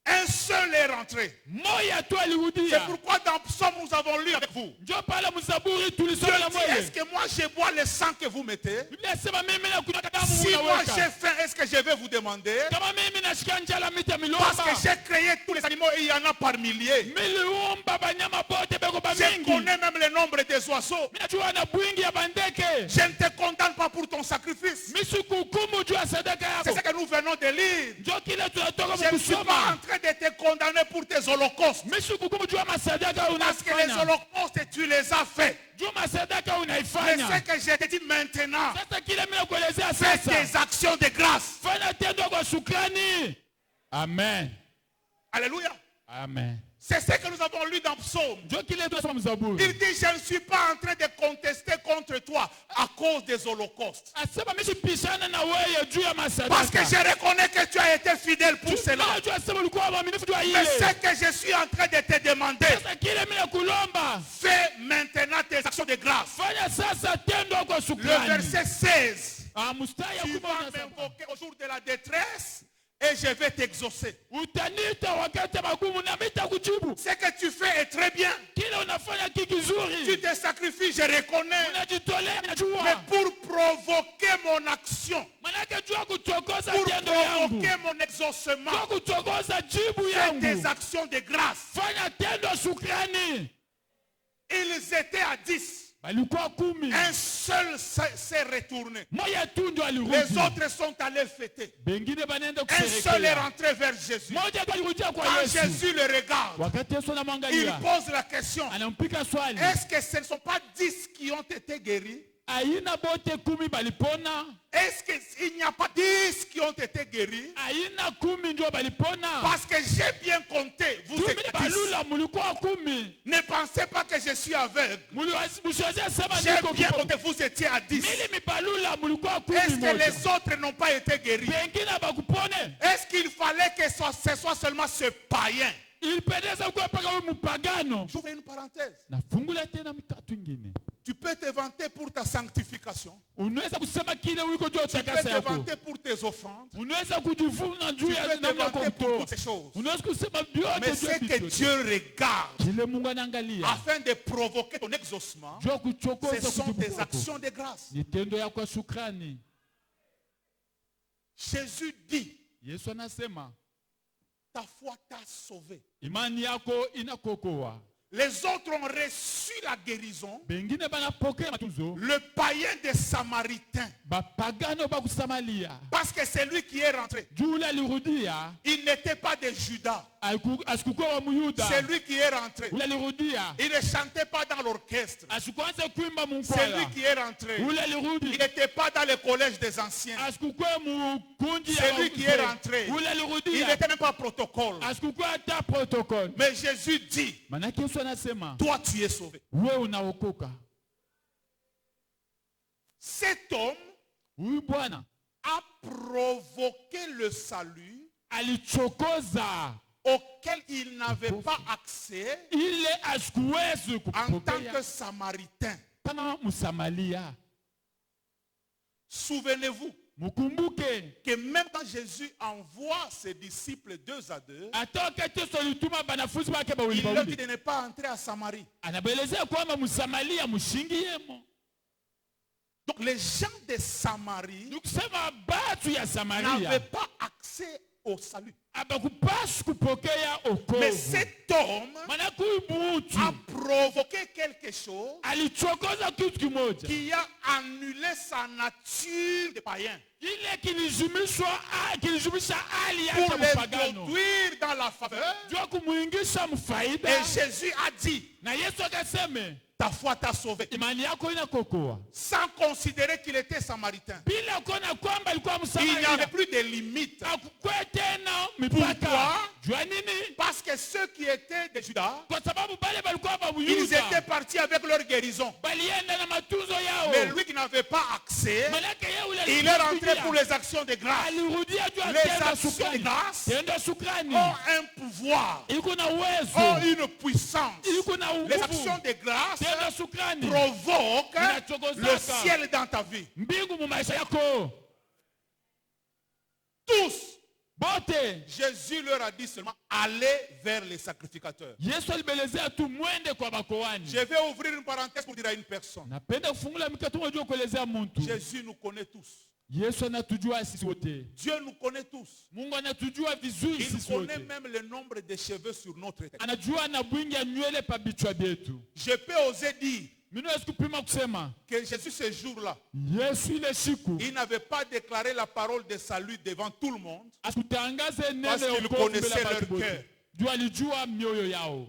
Un seul est rentré. Moya tu C'est alirudia. pourquoi dans Psaume, nous avons lu avec vous. Njo pale mzaburi Dieu tulisoma na dit, est-ce moyo. que moi je bois le sang que vous mettez? Biblia inasema mimi nakunywa damu Si moi j'ai unaweka. faim, est-ce que je vais vous demander? Kama mimi nashika njala miti ya Parce milomba. que j'ai créé tous les animaux et il y en a par milliers. Miliumba banyama bote beko Je bamingi. connais même le nombre des oiseaux. Mimi najua na bwingi ya bandeke. Je ne te condamne pas pour ton sacrifice. Mimi sikuhukumu juu ya sadaka C'est yako. ce que nous venons de lire. Njo kile tunatoka Je ne suis pas kusoma. en train de te condamner pour tes des holocaustes. Misikukumu juu ya masadaka Parce que les unafanya. holocaustes, tu les as faits. Juu ya masadaka Mais ce unaifanya. que je te dis maintenant, Sasa kile mimi nakuelezea fais sasa. des actions de grâce. Fanya tendo kwa shukrani. Amen. Alléluia. Amen. C'est ce que nous avons lu dans Psaume. Ndio kile tunasoma mzaburi. Il dit, je ne suis pas en train de contester contre toi à cause des holocaustes. Asema mishipishana na wewe juu ya Parce masadaka. que je reconnais que tu as été fidèle pour cela. Juu asema ulikuwa mwaminifu juu ya Mais ce ile. que je suis en train de te demander, Sasa kile mimi nakulomba. fais maintenant tes actions de grâce. Fanya sasa tendo kwa Le shukrani. verset 16. Mstari ya Tu kumi vas unasema, m'invoquer au jour de la détresse et je vais t'exaucer. utaniita wakati magumu na nitakujibu. Ce que tu fais est très bien. Kile unafanya Tu kizuri. te sacrifies, je reconnais. Unajitolea Mais najua. pour provoquer mon action, Manake jua kuchokoza pour tendo yangu. provoquer mon exaucement, Jua kuchokoza jibu fais des yangu. actions de grâce. Fanya tendo shukrani. Ils étaient à 10. Balikuwa 10. Un seul s'est retourné. Moja tu ndio Les alirudi. autres sont allés fêter. Bengine banaenda Un seul est kusherehekea. rentré vers Jésus. Moja tu alirudia kwa Quand Yesu. Jésus le regarde, Wakati Yesu il anamwangalia, pose la question. anampika swali. Est-ce que ce ne sont pas 10 qui ont été guéris? Aina bote 10 balipona. Est-ce qu'il n'y a pas 10 qui ont été guéris? Aina 10 ndio balipona. Parce que j'ai bien compté. Vous Kumi êtes 10. balula mulikuwa 10. Ne pensez pas que je suis aveugle. Msiweze sema J'ai niko bien kipofu. compté. Vous étiez à 10. Mili mibalula mulikuwa 10 Est-ce que moja. les autres n'ont pas été guéris? Bengine bakupone. Est-ce qu'il fallait que ce soit seulement ce païen? Ilipendeza kuwa paka wewe mpagano. J'ouvre une parenthèse. Nafungula tena mikatu ingine. Tu peux te vanter pour ta sanctification. Unaweza kusema kile uliko juu ya Tu peux utakasa te yako. vanter pour tes offrandes. Unaweza kujivuna juu Tu ya peux te namna vanter pour kwa toutes ces choses. unaweza kusema vyote Mais juu ya c'est que vitu. Dieu regarde Kile Mungu anaangalia. afin de provoquer ton exaucement, Jua ce kuchokoza sont kujibu tes kwako. actions de grâce. Ni tendo yako ya shukrani. Jésus dit, Yesu anasema, ta foi t'a sauvé. imani yako inakokoa. Les autres ont reçu la guérison. Bengine banapokea matunzo. Le païen des Samaritains, Bapagano bakusamalia. parce que c'est lui qui est rentré. Juu ule alirudia, Il n'était pas de Judas. asikukuwa wa Muyuda. C'est lui qui est rentré. Ule alirudia, Il ne chantait pas dans l'orchestre. asikuanza kuimba C'est lui munkwaya. qui est rentré. Ule Il alirudi, n'était pas dans le collège des anciens. asikukuwa mukundi C'est ya lui qui est wazee. rentré. Ule Il alirudia, n'était même pas protocole. asikukuwa hata protocol. Mais Jésus dit, Manake Yesu anasema, toi tu es sauvé. wewe unaokoka. Cet homme Huyu bwana a provoqué le salut alichokoza auquel il n'avait pas accès ile asikuwezi en tant kupokea que Samaritain. kama Msamaria. Souvenez-vous Mukumbuke que même quand Jésus envoie ses disciples 2 à 2, hata wakati Yesu alituma banafunzi wake bawili il leur dit bawili, de ne pas entrer à Samarie. anabaelezea kwamba Msamaria mushingiyemo. Donc les gens de Samarie Nikusema batu ya n'avaient Samaria pas accès au salut. abakupashi kupokea Mais okovu. cet homme Manake huyu mutu a provoqué quelque chose alichokoza kitu kimoja qui a annulé sa nature de païen ile kilijumisha hali yake pour mpagano l'introduire dans la faveur. jua kumuingisha mfaida. Et Jésus a dit, Na Yesu akaseme ta foi t'a sauvé. imani yako inakokoa, Sans considérer qu'il était samaritain. bila kuona kwamba alikuwa Il n'y avait Msamaria. plus de limite. Akukwe tena Pourquoi? mipaka. Jua nini? Parce que ceux qui étaient de Judas, Kwa sababu bale balikuwa ils étaient Bayuda partis avec leur guérison. balienda na matunzo Mais yao. lui qui n'avait pas accès, Manake yeye ule il est rentré alikuja, pour les actions de grâce. alirudia juu ya Les tendo actions de shukrani. grâce Tendo shukrani ont un pouvoir, iko na ont uwezo, une puissance. iko na Les actions nguvu. de grâce Tendo shukrani provoquent le ciel dans ta vie. mbingu mu maisha yako. Tous, Bote Jésus leur a dit seulement, allez vers les sacrificateurs. Yesu alibelezea tu mwende kwa bakoani. Je vais ouvrir une parenthèse pour dire à une personne. Napenda kufungula mikato moja kuelezea muntu. Jésus nous connaît tous. Yesu anatujua sisi wote. Dieu nous connaît tous. Mungu anatujua vizuri Il sisi connaît wote. même le nombre de cheveux sur notre tête. Anajua na bwingi ya nywele pa bichwa byetu. Je peux oser dire Mimi naweza kupima kusema que Jésus ce jour-là, Yesu ile siku il n'avait pas déclaré la parole de salut devant tout le monde asikutangaze neno parce ya qu'il wokovu mbele connaissait ya leur watu wote. cœur. juu alijua mioyo yao.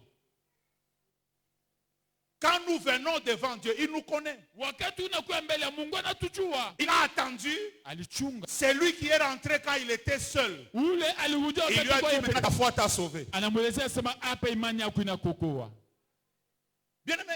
Quand nous venons devant Dieu, il nous connaît. Wakati unakuwa mbele ya Mungu anatujua. Il a attendu. Alichunga. C'est lui qui est rentré quand il était seul. Ule alirudia Il lui a dit, maintenant ta foi t'a sauvé. Anamwelezea sema hapa imani yako inakuokoa. Bien-aimé,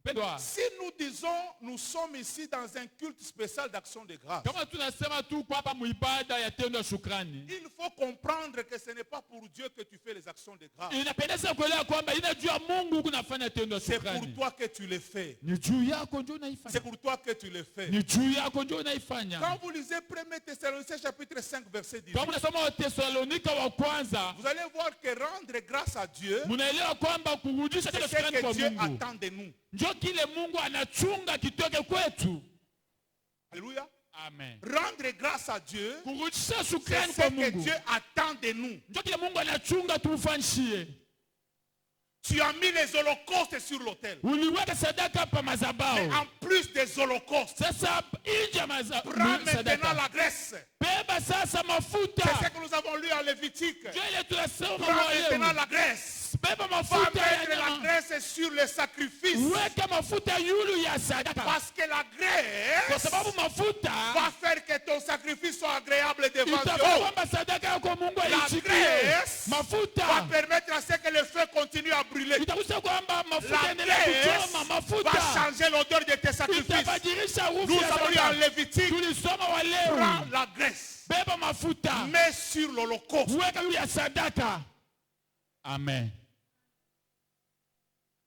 Pendwa. si nous disons, nous sommes ici dans un culte spécial d'action de grâce, Kama tunasema tu kwa hapa muibada ya tendo ya shukrani. il faut comprendre que ce n'est pas pour Dieu que tu fais les actions de grâce. Inapendeza kuelewa kwamba inajua Mungu kunafanya tendo ya C'est pour shukrani. toi que tu le fais. Ni juu yako ndio unaifanya. C'est pour toi que tu le fais. Ni juu yako ndio unaifanya. Quand vous lisez 1 Thessaloniciens chapitre 5 verset 18, Kama unasoma Wathesalonika wa kwanza, vous allez voir que rendre grâce à Dieu, munaelewa kwamba kurudisha tendo c'est ya ce shukrani que kwa Dieu Mungu. attend de nous. Ndio kile Mungu anachunga kitoke kwetu. Alléluia. Amen. Rendre grâce à Dieu, Kurudisha c'est shukrani ce kwa que Mungu. Dieu attend de nous. Ndio kile Mungu anachunga tumfanyishie. Tu as mis les holocaustes sur l'autel. Uliweka sadaka pa Mais mazabao. en plus des holocaustes, Sasa nje ya prends maintenant sadaka. la graisse. Beba sasa mafuta. C'est ce que nous avons lu en Lévitique. Ndio ile tunasoma Prends maintenant leo. la graisse. Beba Va mafuta mettre ya la nyama. graisse sur le sacrifice. Weka mafuta yulu ya sadaka. Parce que la Kwa graisse sababu mafuta va faire que ton sacrifice soit agréable devant itafanya Dieu. kwamba sadaka yako Mungu La aichikie. graisse va Mafuta permettre à ce que le feu continue à brûler. itakusha kwamba mafuta La endelea graisse kuchoma. va Mafuta changer l'odeur de tes sacrifices. itabadilisha harufu Nous ya avons lu en sadaka. Lévitique, Tulisoma wa prends leo. la graisse, Beba mafuta. mets sur l'holocauste. Weka yule ya sadaka. Amen.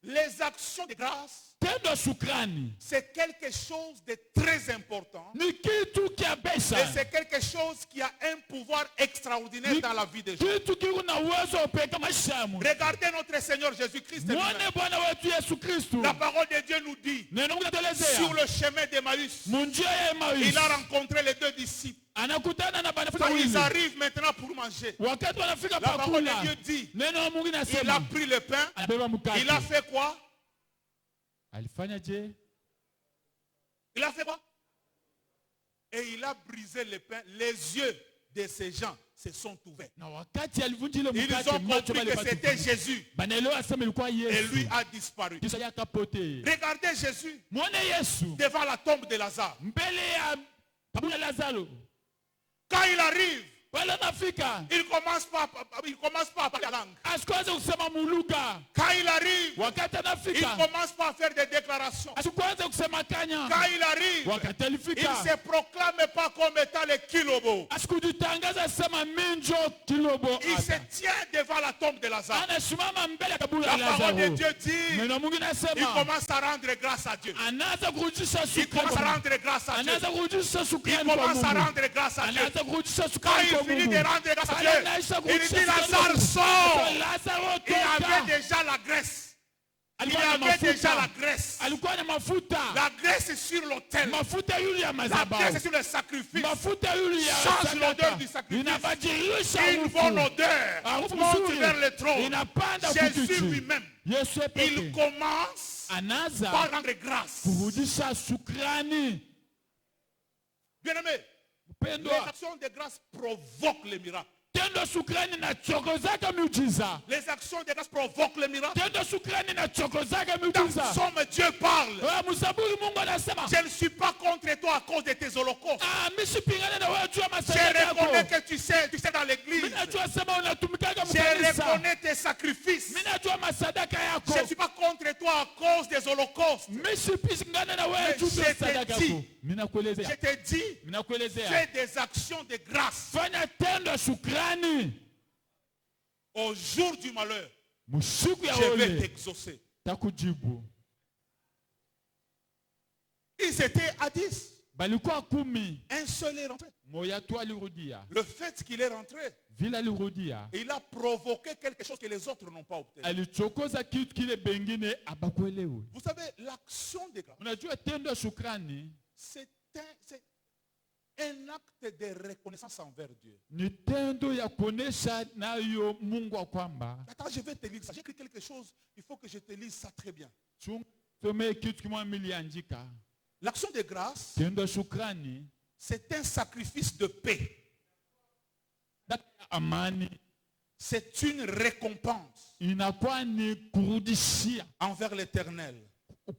Les actions de grâce, Tendo ya shukrani c'est quelque chose de très important. ni kitu kia pesa. Et c'est quelque chose qui a un pouvoir extraordinaire dans la vie des gens. Kitu kiko na uwezo wa kupeleka maisha ya mtu. Regardez notre Seigneur Jésus-Christ. lui-même. Mwone Bwana wetu Yesu Kristu. La parole de Dieu nous dit, Neno sur linatuelezea le chemin d'Emmaüs, munjia ya Emmaus il a rencontré les deux disciples. anakutana na banafunzi Quand ils wawili. arrivent maintenant pour manger, Wakati wanafika la parole pakula, de Dieu dit, neno la Mungu il a inasema pris le pain, anabeba mkate. il a fait quoi? Alifanya je? Il a fait quoi? Et il a brisé le pain. Les yeux de ces gens se sont ouverts. Na wakati alivunja ile Ils mkate ont macho compris bale que c'était Jésus. banaelewa asema ilikuwa Et Yesu. lui a disparu. Kisha yakapotea. Regardez Jésus Mwone Yesu devant la tombe de Lazare. mbele ya kaburi la Lazaro. Quand il arrive, Wale nafika il commence pas à parler la langue. asikuanze kusema muluga. Quand il arrive, Wakati il anafika commence pas à faire des déclarations. asikuanze kusema kanya. Quand il arrive, Wakati il alifika ne se proclame pas comme étant le Kilobo. asikujitangaza sema minjo kilobo Il se ata. tient devant la tombe de Lazare. Anasimama mbele ya kaburi La la parole de Lazaro. Dieu dit, Neno la Mungu il inasema commence à rendre grâce à Dieu. anaanza kurudisha Il commence à shukrani. rendre grâce à Dieu. Anaanza kurudisha Il shukrani kwa commence à Mungu. rendre grâce à Dieu. Anaanza kurudisha Quand shukrani il kwa finit Mungu. de rendre grâce à Dieu, Anaisha il kurudisha dit shukrani kwa Lazare Mungu. sort. Lazaro Il avait toka. déjà la graisse. Il Alikuwa na avait déjà la mafuta. graisse. Alikuwa na mafuta. La graisse est sur l'autel. Mafuta yule ya La madhabahu. graisse est sur le sacrifice. Mafuta yule ya Change sadaka. l'odeur du sacrifice. Inabadilisha Une bonne harufu. odeur Harufu monte nzuri. vers le trône. Inapanda Jésus kukiti. lui-même, Yesu il pekee commence par anaanza rendre grâce. kurudisha shukrani. Bien-aimé, les Mpendwa, actions de grâce provoquent les miracles. tendo shukrani na chokozaka miujiza. Les actions de grâce provoquent les miracles. Tendo shukrani na chokozaka Dans miujiza. Somme, Dieu parle. Msaburi Mungu anasema, Je ne suis pas contre toi à cause de tes holocaustes. mishipingane na wewe juu ya Je masadaka reconnais yako. que tu sais dans l'église. Mimi najua sema unatumikaga Je mkanisa. reconnais tes sacrifices. Mimi najua masadaka yako. Je ne suis pas contre toi à cause des holocaustes. Mishipingane na wewe Mais juu je ya te sadaka dis, yako. Mimi nakuelezea. Je te dis, Mimi nakuelezea. fais des actions de grâce. Fanya tendo ya shukrani. Au jour du malheur, Msiku ya je vais ole t'exaucer. takujibu. Ils étaient à 10. Balikuwa 10. Un seul est rentré. Moya tu alirudia. Le fait qu'il est rentré, Vile alirudia. il a provoqué quelque chose que les autres n'ont pas obtenu. Alichokoza kitu kile bengine abakuelewe. Vous savez, l'action de grâce, Unajua tendo ya shukrani c'est un acte de reconnaissance envers Dieu. ni tendo ya kuonesha nayo Mungu wa kwamba Attends, je vais te lire ça. J'ai écrit quelque chose, il faut que je te lise ça très bien. some kitu kimoja miliandika. L'action de grâce, Tendo ya shukrani c'est un sacrifice de paix. amani C'est une récompense inakuwa ni kurudishia, envers l'Éternel.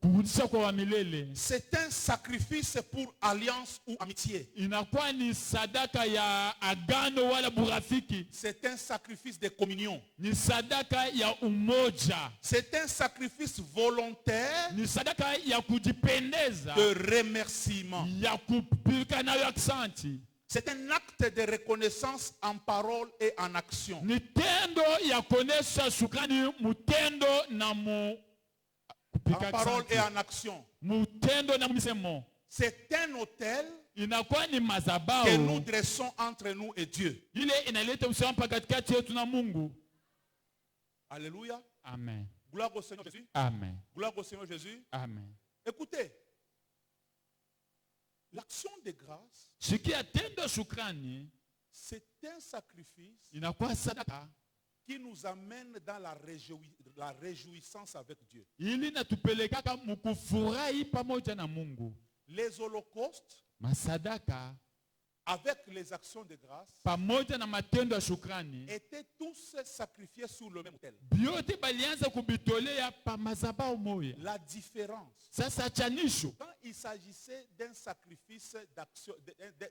kurudishia kwa wamilele. C'est un sacrifice pour alliance ou amitié. Inakuwa ni sadaka ya agano wala burafiki. C'est un sacrifice de communion. Ni sadaka ya umoja. C'est un sacrifice volontaire Ni sadaka ya kujipendeza, de remerciement. ya kupilika nayo aksanti. C'est un acte de reconnaissance en parole et en action. Ni tendo ya kuonesha shukrani mutendo na mu En parole et en action. mutendo na misemo. C'est un autel Inakuwa ni que nous mazabao dressons entre nous et Dieu. ile inaleta usalama katikati yetu na Mungu. Alléluia. Amen. Gloire au Seigneur Jésus. Amen. Gloire au Seigneur Jésus. Amen. Écoutez, l'action de grâce, Sikia tendo shukrani c'est un sacrifice inakuwa sadaka qui nous amène dans la réjouissance avec Dieu. ili natupelekaka mukufurahi pamoja na Mungu. Les holocaustes, Masadaka avec les actions de grâce, pamoja na matendo ya shukrani étaient tous sacrifiés sur le même autel. byote balianza kubitolea pa mazabao moya. La différence, Sasa chanisho, quand il s'agissait d'un sacrifice d'action,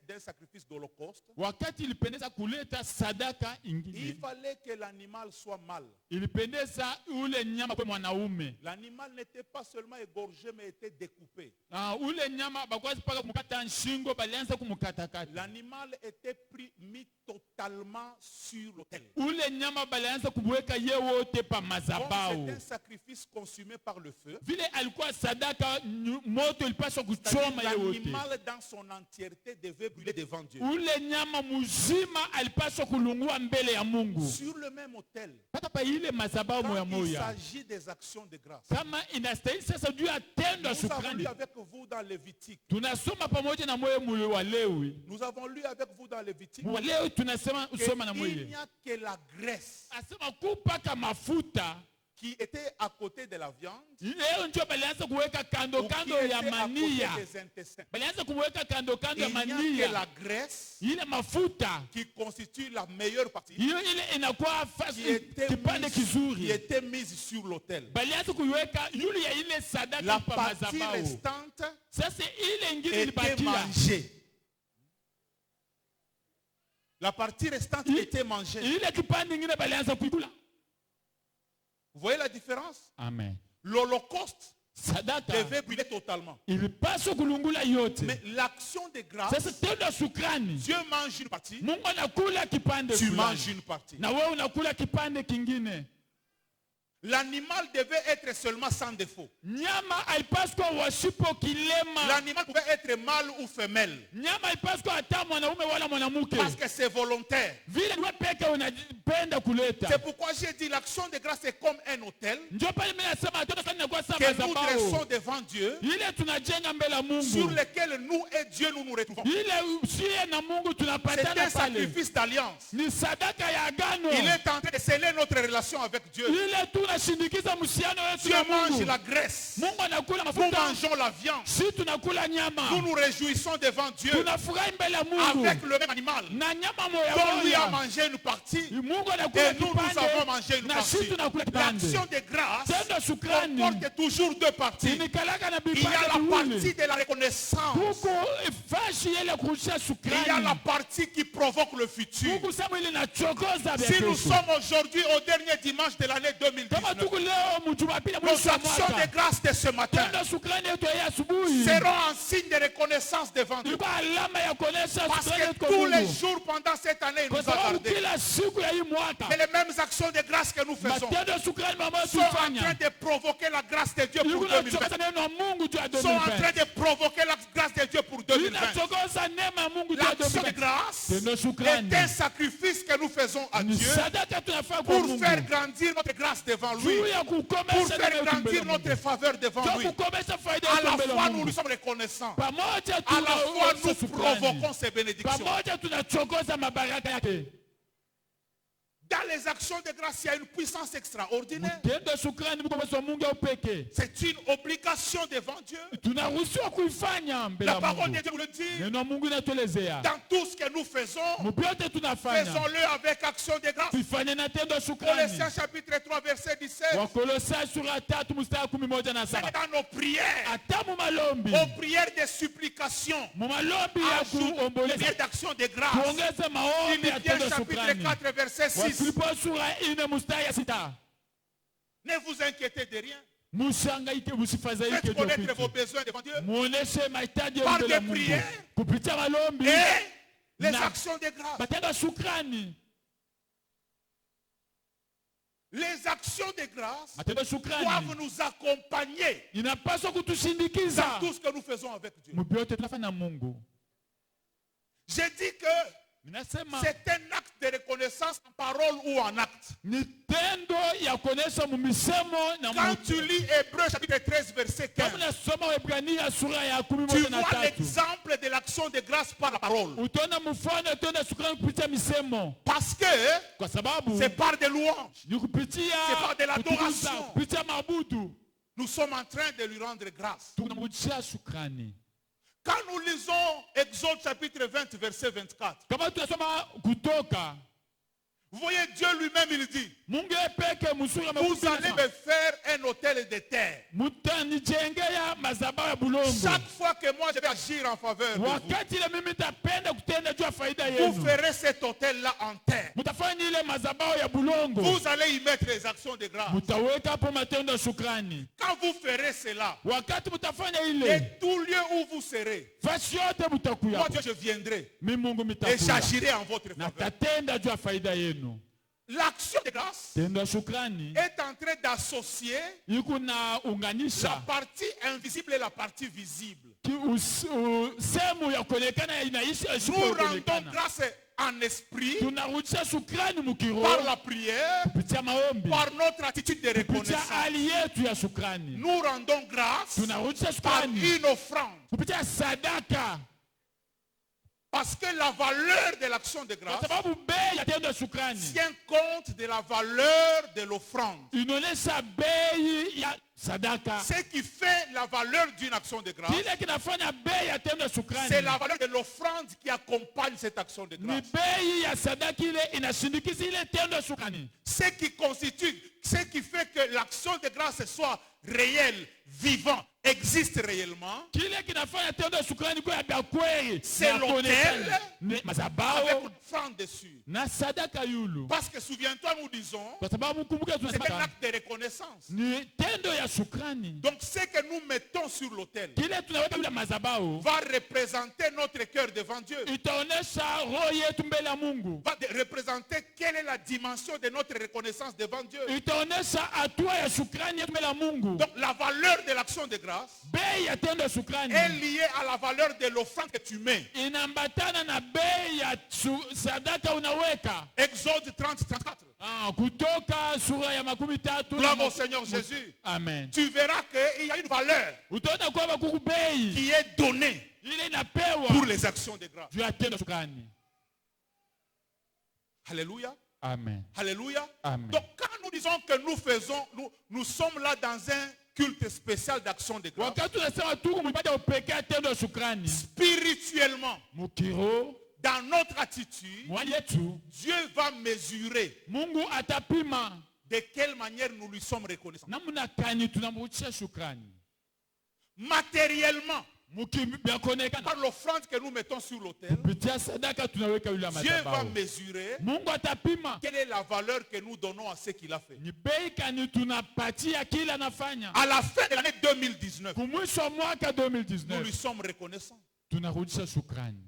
d'un sacrifice d'holocauste, wakati ilipendeza kuleta sadaka il ingine, fallait que l'animal soit mâle. ilipendeza ule nyama kwa mwanaume. L'animal n'était pas seulement égorgé, mais était découpé. Ule nyama bakwazi paka kumukata nshingo, balianza kumukatakata. L'animal était mis totalement sur l'autel. Ule nyama balianza kumweka ye wote pa Donc mazabao. c'est un sacrifice consumé par le feu. Vile alikuwa sadaka moto ilipaswa kuchoma ye wote. L'animal dans son entièreté devait brûler devant Dieu. Ule nyama muzima alipaswa kulungua mbele ya Mungu. Sur le même autel, Paka pa ile mazabao moya quand il moya. s'agit des actions de grâce, Kama inastahili sasa juu ya tendo ya nous avons shukrani. lu avec vous dans Lévitique. Tunasoma pamoja na moyo muli wa Lewi. Nous avons lu avec vous dans Lévitique Wa Lewi tunasema usoma na qu'il moyo. n'y a que la graisse Asema kupaka mafuta. qui était à côté de la viande Leo ndio balianza kuweka kando ou qui kando était ya à mania. côté des intestins. Balianza kuweka kando kando ya Il n'y a que mania. la graisse Ile mafuta. qui constitue la meilleure partie Hiyo ile inakuwa fasi kipande qui kizuri. était mise sur l'autel. Balianza kuweka yule ya ile sadaka La pa partie mazabao. restante Sasa ile ingine était ilibakia. mangée. La partie restante était mangée. Ile kipande ingine balianza kuikula. Vous voyez la différence? Amen. L'holocauste Sadaka devait brûler totalement. ilipaswa kulungula yote. Mais l'action de grâce, Sasa tendo ya shukrani, Dieu mange une partie, Mungu anakula kipande tu fulani. manges une partie. Na wewe unakula kipande kingine. L'animal devait être seulement sans défaut. Nyama haipaswa wasipo kilema. L'animal pouvait être mâle ou femelle. Nyama haipaswa hata mwanaume wala mwanamke. Parce que c'est volontaire. Vile wewe peke unapenda kuleta. C'est pourquoi j'ai dit l'action de grâce est comme un autel Ndio pale mimi nasema tendo sana kwa que nous sababu dressons devant Dieu, ile tunajenga mbele ya sur Mungu. lequel nous et Dieu nous nous retrouvons. Ile usiye na Mungu C'est tunapatana un pale. sacrifice d'alliance. Ni sadaka ya agano. Il est en train de sceller notre relation avec Dieu. Ile tunashindikiza msiano wetu Dieu na mange Mungu. la graisse. Mungu anakula Nous mafuta. mangeons la viande. Si tunakula nyama. Nous nous réjouissons devant Dieu Tunafurahi mbele ya Mungu. avec le même animal Na nyama moya dont lui a moya. mangé une partie Mungu et anakula nous avons mangé kipande. une Na sisi partie. tunakula kipande. L'action de grâce Tendo shukrani. comporte toujours deux parties. Inikalaka na Il y a la vipande partie viwili. de la reconnaissance. Huko fashi ile kurusha Il y a la shukrani. partie qui provoque le futur. Huko sema ile inachokoza vya Si nous kesho. sommes aujourd'hui au dernier dimanche de l'année Kama 2019, tuko leo mjumapili nos mwisho wa actions de mwaka. grâce de ce matin Tendo shukrani yetu ya asubuhi. seront en signe de reconnaissance devant Dieu. Ilikuwa alama ya kuonesha Parce shukrani que yetu kwa tous les Mungu. jours pendant cette année, il Kwa nous a sababu gardés. kila siku ya hii mwaka. Mais les mêmes actions de grâce que nous faisons Matendo ya shukrani mama sont en train tufanya. de provoquer la grâce de Dieu pour Ilikuwa 2020. inachokoza neno la Mungu tu ya Sont en train 2020. de provoquer la grâce de Dieu pour 2020. Inachokoza neema ya Mungu tu ya L'action de 2020. grâce Tendo shukrani. est un sacrifice que nous faisons à Ni Dieu sadaka tunafaa kwa pour Mungu. faire grandir notre grâce devant lui, Juu ya pour kukomesha faire neema yetu mbele grandir ya Mungu. notre faveur devant Juu lui. ya kukomesha faida À yetu la mbele ya fois, nous Mungu. nous sommes reconnaissants. Pamoja À la fois, nous tunaonyesha shukrani. provoquons ces bénédictions. Pamoja tunachokoza mabaraka yake. Dans les actions de grâce, il y a une puissance extraordinaire. Tendo ya shukrani mko kwa Mungu ya upekee. C'est une obligation devant Dieu. Tunaruhusiwa kuifanya mbele La ya parole de Mungu. Dieu nous le dit. Neno la Mungu inatuelezea. Dans tout ce que nous faisons, Mupyote tunafanya. faisons-le avec action de grâce. Tuifanye na tendo ya Colossiens shukrani. chapitre 3 verset 17. Wakolosai sura 3 mstari 17. Dans nos prières, Hata mu malombi. aux prières de supplication, Mu malombi ya ajoute les kuomboleza. prières d'action de grâce. Tuongeze maombi ya Philippiens tendo ya chapitre shukrani. 4 verset 6. Wafilipo sura 4 mstari ya 6. Ne vous inquiétez de rien. Mushangaike, musifadhaike Faites connaître kitu. vos besoins devant Dieu Muoneshe mahitaji Par mbele ya des Mungu. prières. Kupitia malombi et les na actions de grâce. matendo ya shukrani. Les actions de grâce Matendo ya doivent shukrani nous accompagner inapaswa dans kutushindikiza tout ce que nous faisons avec Dieu. mubyote tunafanya na Mungu. J'ai dit que Ninasema c'est un acte de reconnaissance en parole ou en acte. ni tendo ya kuonesha mumisemo na Quand mutu. tu lis Hébreux chapitre 13 verset 15, Kama unasoma Waebrania sura ya tu 13, vois l'exemple de l'action de grâce par la parole. utaona mfano wa tendo ya shukrani kupitia misemo, Parce que kwa sababu c'est par des louanges. ni kupitia C'est par de l'adoration. kutukuza, kupitia mabudu Nous sommes en train de lui rendre grâce. tunamrudishia shukrani. Quand nous lisons Exode chapitre 20 verset 24, Kama tunasoma Kutoka, vous voyez Dieu lui-même il dit, Mungu yeye peke musura vous allez me faire un autel de terre. mutanijengea madhabahu ya bulongo. Chaque fois que moi je vais agir en faveur de vous, Wakati ile mimi nitapenda kutenda juu ya faida vous yenu, ferez cet autel-là en terre. mutafanya ile madhabahu ya bulongo, Vous allez y mettre les actions de grâce. mutaweka hapo matendo ya shukrani. Quand vous ferez cela, Wakati mutafanya ile, et tout lieu où vous serez, fasi yote mutakuya moi hapo, Dieu je viendrai mimi Mungu et mitakuya j'agirai en votre na faveur. tatenda juu ya faida yenu. L'action de grâce Tendo ya shukrani est en train d'associer iko na la unganisha partie invisible et la partie visible. sehemu ya kuonekana inaishi Nous isipo rendons kuonekana. grâce en esprit, Tunarudisha shukrani par mukiroho la prière, kupitia maombi, par notre attitude de kupitia reconnaissance. hali yetu ya shukrani. Nous rendons grâce Tunarudisha par shukrani une offrande. kupitia sadaka, Parce que la valeur de l'action de kwa grâce sababu bei ya tendo ya shukrani tient compte de la valeur de l'offrande. inaonyesha bei ya sadaka. Ce qui fait la valeur d'une action de grâce, Kile kinafanya bei ya tendo ya shukrani c'est la valeur de l'offrande qui accompagne cette action de ni grâce. bei ya sadaka ile inashindikiza ile tendo ya shukrani. Ce qui constitue, ce qui fait que l'action de grâce soit réelle, vivant, existe réellement, Kile kinafanya tendo ya shukrani kuwa ya kweli C'est na l'autel kuonekana ni avec madhabahu une offrande dessus. na sadaka yulu. Parce que souviens-toi, nous disons, Kwa sababu kumbuka c'est un tunasema acte de reconnaissance. ni tendo ya shukrani. Donc ce que nous mettons sur l'autel Kile tunaweka bila madhabahu va représenter notre cœur devant Dieu. itaonesha roho yetu mbele ya Mungu. Va représenter quelle est la dimension de notre reconnaissance devant Dieu. Itaonesha hatua ya shukrani yetu mbele ya Mungu. Donc la valeur de l'action de grâce Bei ya tendo ya est shukrani liée à la valeur de l'offrande que tu mets. inambatana na bei ya sadaka unaweka. Exode 30-34. Kutoka sura ya 13. Gloire au Seigneur Jésus. Amen. Tu verras qu'il y a une valeur Utaona kwamba kuku bei qui est donnée ile inapewa pour les actions de grâce. juu ya tendo ya shukrani. Alléluia. Amen. Alléluia. Amen. Donc quand nous disons que nous sommes là dans un culte spécial d'action de grâce, Wakati tunasema tuko mwibada ya upekee ya tendo ya shukrani, spirituellement, mukiro dans notre attitude, mwali yetu Dieu va mesurer Mungu atapima de quelle manière nous lui sommes reconnaissants. namna kani tunamrudishia shukrani. Matériellement, Mukibyakonekana par l'offrande que nous mettons sur l'autel, kupitia sadaka tunaweka yule Dieu va madhabahu. mesurer Mungu atapima quelle est la valeur que nous donnons à ce qu'il a fait. ni bei kani tunapatia kile anafanya. À la fin de l'année 2019, Kumwisho wa mwaka nous 2019 lui sommes reconnaissants. tunarudisha shukrani.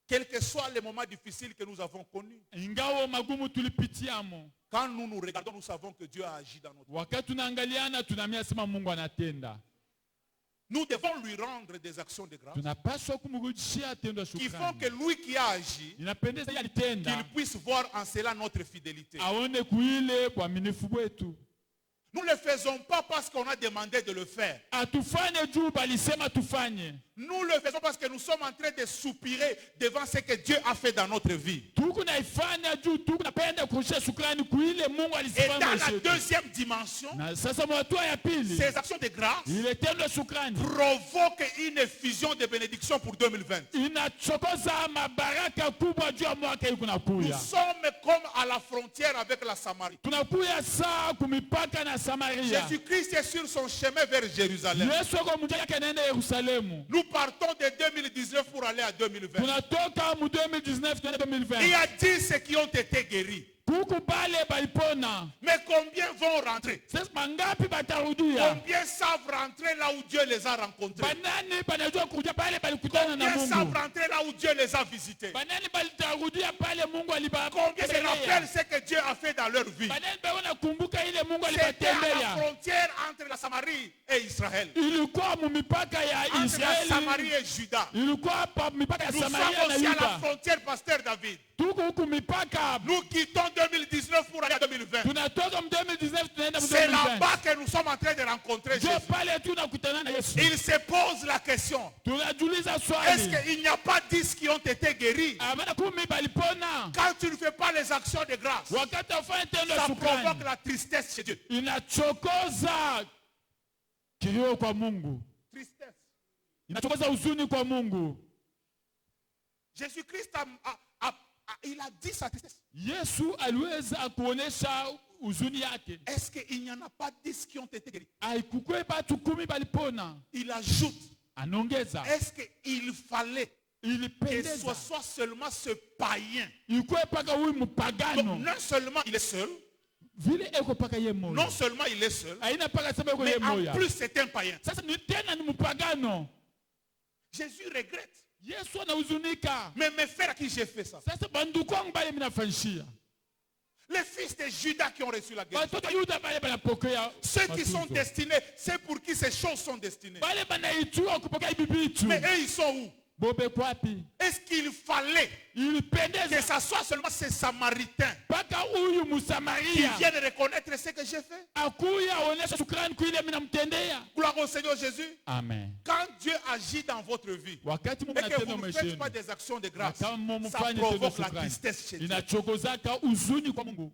Quels que soient les moments difficiles que nous avons connus, Ingawa magumu tulipitiamo, quand nous nous regardons, nous savons que Dieu a agi dans notre vie. wakati tunaangaliana tunamia sema Mungu anatenda. Nous devons lui rendre des actions de grâce Tunapaswa kumrudishia tendo ya qui font shukrani. que lui qui a agi, Inapendeza yeye alitenda, qu'il puisse voir en cela notre fidélité. aone kuile uaminifu wetu. Nous ne le faisons pas parce qu'on a demandé de le faire. Atufanye juu balisema tufanye. Nous le faisons parce que nous sommes en train de soupirer devant ce que Dieu a fait dans notre vie. tukunaifanya juu tukunapenda kurudisha shukrani kuile Mungu Et alisifanya dans maisha la yetu. deuxième dimension, Na sasa mwatua ya pili, ces actions de grâce ile tendo la shukrani provoquent une effusion de bénédiction pour 2020. inachokoza mabaraka kubwa juu ya mwaka hii Nous kunakuya. sommes comme à la frontière avec la Samarie. Tunakuya saa kumipaka na Samaria. Jésus-Christ est sur son chemin vers Jérusalem. Yesu ako mjia yake anaenda Yerusalemu. Nous partons de 2019 pour aller à 2020. Tunatoka mu 2019 tunaenda Il y 2020. a 10 ceux qui ont été guéris. Kuku pale balipona. Mais combien vont rentrer? Sasa mangapi batarudia? Combien savent rentrer là où Dieu les a rencontrés? Banani banajua kuja pale balikutana na Combien savent Mungu? rentrer là où Dieu les a visités? Banani balitarudia pale Mungu Combien se rappellent ce que Dieu a fait dans leur vie? Banani baona kumbuka ile Mungu C'était à la alibatembea. frontière entre la Samarie et Israël. Ilikuwa mu mipaka ya Entre la Israeli. Samarie et Juda. Ilikuwa hapa mipaka ya Nous sommes Samaria na aussi à la Yuda. frontière, pasteur David. Tuko huku mipaka. Nous quittons 2019 pour aller à 2020. Tunatoka mu 2019 tunaenda mu C'est 2020. là-bas que nous sommes en train de rencontrer Jo Jésus. pale tunakutana na Yesu. Il se pose la question. Tunajiuliza Est-ce swali. qu'il n'y a pas 10 qui ont été guéris? Amana kumi balipona. Quand tu ne fais pas les actions de grâce, Wakati ufanye tendo la ça shukrani. provoque la tristesse chez Dieu. Inachokoza kilio kwa Mungu. Tristesse. Inachokoza huzuni kwa Mungu. Jésus-Christ il a dit sa tristesse. Yesu aliweza kuonesha huzuni yake. Est-ce qu'il n'y en a pas 10 qui ont été guéris? Haikukwe batu 10 balipona. Il ajoute. Anaongeza. Est-ce qu'il fallait que ce Ilipendeza. soit seulement ce païen? Ikwe paka huyu Donc, mpagano. non seulement il est seul, Vile eko paka ye moyo. non seulement il est seul, Haina paka sema eko ye mais en moya. plus c'est un païen. Sasa ni tena ni mpagano. Jésus regrette. Yesu anahuzunika. Mais mes frères à qui j'ai fait ça? Sasa banduku wangu bale minafanyishia. Les fils de Judas qui ont reçu la guérison. Batoto Yuda bale banapokea. Ceux qui sont matunzo. destinés, c'est pour qui ces choses sont destinées. Bale banaitwa kupokea bibi tu. Mais eux, ils sont où? Bobe kwapi? Est-ce qu'il fallait que Ilipendeza ça soit seulement ces Samaritains paka huyu qui Msamaria viennent reconnaître ce que j'ai fait? akuya onesha shukrani kuile minamtendea. Gloire au Seigneur Jésus. Amen. Quand Dieu agit dans votre vie Wakati Mungu et que anatenda vous ne maisha faites yenu, pas des actions de grâce, na kama ça mfanye tendo provoque la shukrani, tristesse chez Dieu. inachokozaka huzuni kwa Mungu.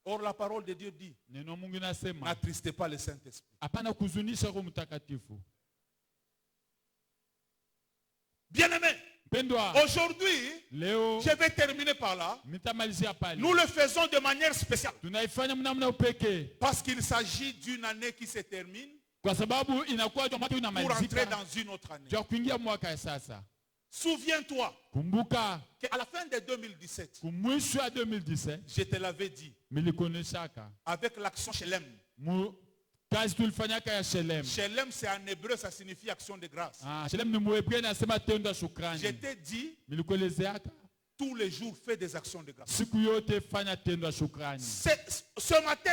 Or, la parole de Dieu dit, Neno Mungu inasema n'attristez pas le Saint-Esprit. hapana kuzunisha Roho Mtakatifu. Bien-aimé, Pendwa, aujourd'hui, leo je vais terminer par là. mitamalizia pale. Nous le faisons de manière spéciale Tunaifanya mnamna upekee parce qu'il s'agit d'une année qui se termine kwa sababu inakuwa mwaka pour entrer unamalizika dans une autre année. ya kuingia mwaka ya sasa. Souviens-toi Kumbuka qu'à la fin de 2017, kumwisho ya 2017 je te l'avais dit, milikoneshaka avec l'action Shelem. mu kazi tulifanyaka ya Shelem. Shelem, c'est en hébreu, ça signifie action de grâce. Shelem ni Mwebrania nasema tendo ya Je shukrani. t'ai dit, Milikuelezeaka tous les jours, fais des actions de grâce. siku yote fanya tendo ya shukrani. Ce matin,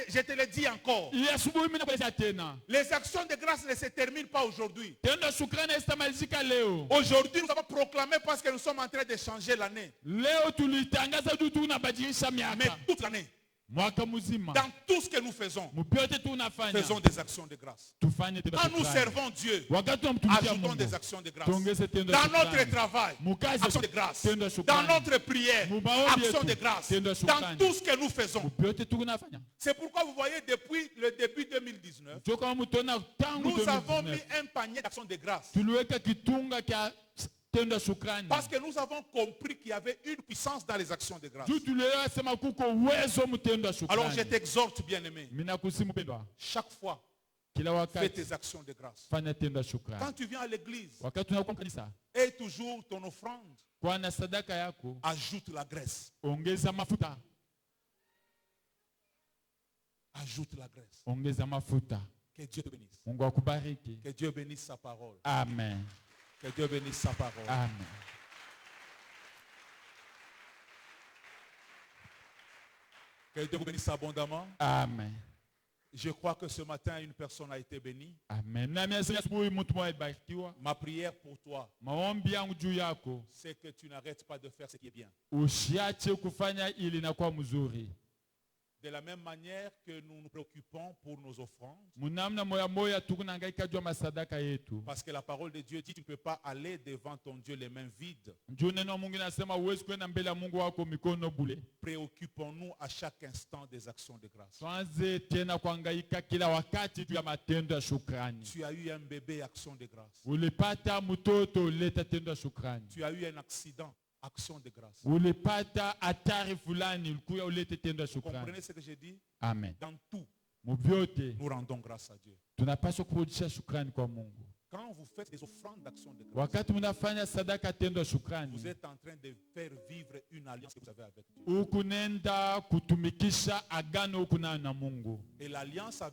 je te le dis encore. Ile asubuhi mimi nakuelezea tena. Les actions de grâce ne se terminent pas aujourd'hui. Tendo ya shukrani isitamalizika leo. Aujourd'hui, nous avons proclamé parce que nous sommes en train de changer l'année. Leo tulitangaza juu tunabadilisha Mais miaka. toute l'année, Mwaka mzima. dans tout ce que nous faisons, Mupyote tunafanya. faisons des actions de grâce. Tufanye tendo ya Quand nous shukrani. servons Dieu, Wakati tunamtumikia ajoutons Mungu. des actions de grâce. Tuongeze tendo ya Dans shukrani. notre travail, Mukazi action de grâce. tendo ya Dans shukrani. notre prière, Mumaombi action yetu, de grâce. tendo ya Dans shukrani. tout ce que nous faisons. Mupyote tunafanya. C'est pourquoi vous voyez depuis le début 2019, Ndio kama mtona tangu nous avons mis 2019. un panier d'actions de grâce. Tuliweka kitunga kia tendo ya shukrani. Parce que nous avons compris qu'il y avait une puissance dans les actions de grâce. Juu tulielewa sema kuko uwezo mtendo ya Alors je shukrani. t'exhorte, bien-aimé, Mina kusimu pendwa. chaque fois, Kila fais wakati tes actions de grâce. fanya tendo ya shukrani. Quand tu viens à l'église, Wakati unakuwa kanisa, et toujours ton offrande, kwa na sadaka yako, ajoute la graisse. ongeza mafuta. Ajoute la graisse. Ongeza mafuta. Que Dieu te bénisse. Mungu akubariki. Que Dieu bénisse sa parole. Amen. Que Dieu bénisse sa parole. Amen. Que Dieu vous bénisse abondamment. Amen. Je crois que ce matin, une personne a été bénie. Amen. Na mimi asubuhi mtu mmoja alibarikiwa. Ma prière pour toi, Maombi yangu juu yako, c'est que tu n'arrêtes pas de faire ce qui est bien. usiache kufanya ili inakuwa mzuri. De la même manière que nous nous préoccupons pour nos offrandes, munamna moya moya tukunangaika jua masadaka yetu. parce que la parole de Dieu dit tu ne peux pas aller devant ton Dieu les mains vides. Njoo neno la Mungu nasema huwezi kwenda mbele ya Mungu wako mikono bule. Préoccupons-nous à chaque instant des actions de grâce. Tuanze tena kuhangaika kila wakati juu ya matendo ya shukrani. Tu as eu un bébé, action de grâce. Ulipata mtoto, leta tendo ya shukrani. Tu as eu un accident, action de grâce. Ulipata hatari fulani, ulikuya ulete tendo ya Vous shukrani. comprenez ce que j'ai dit? Amen. Dans tout, Muvyote nous rendons grâce à Dieu. tunapaswa kurudisha shukrani kwa Mungu. Quand vous faites des offrandes d'action de grâce, Wakati mnafanya sadaka tendo ya shukrani, vous êtes en train de faire vivre une alliance que vous avez avec Dieu. ukunenda kutumikisha agano ukunana na Mungu. Et l'alliance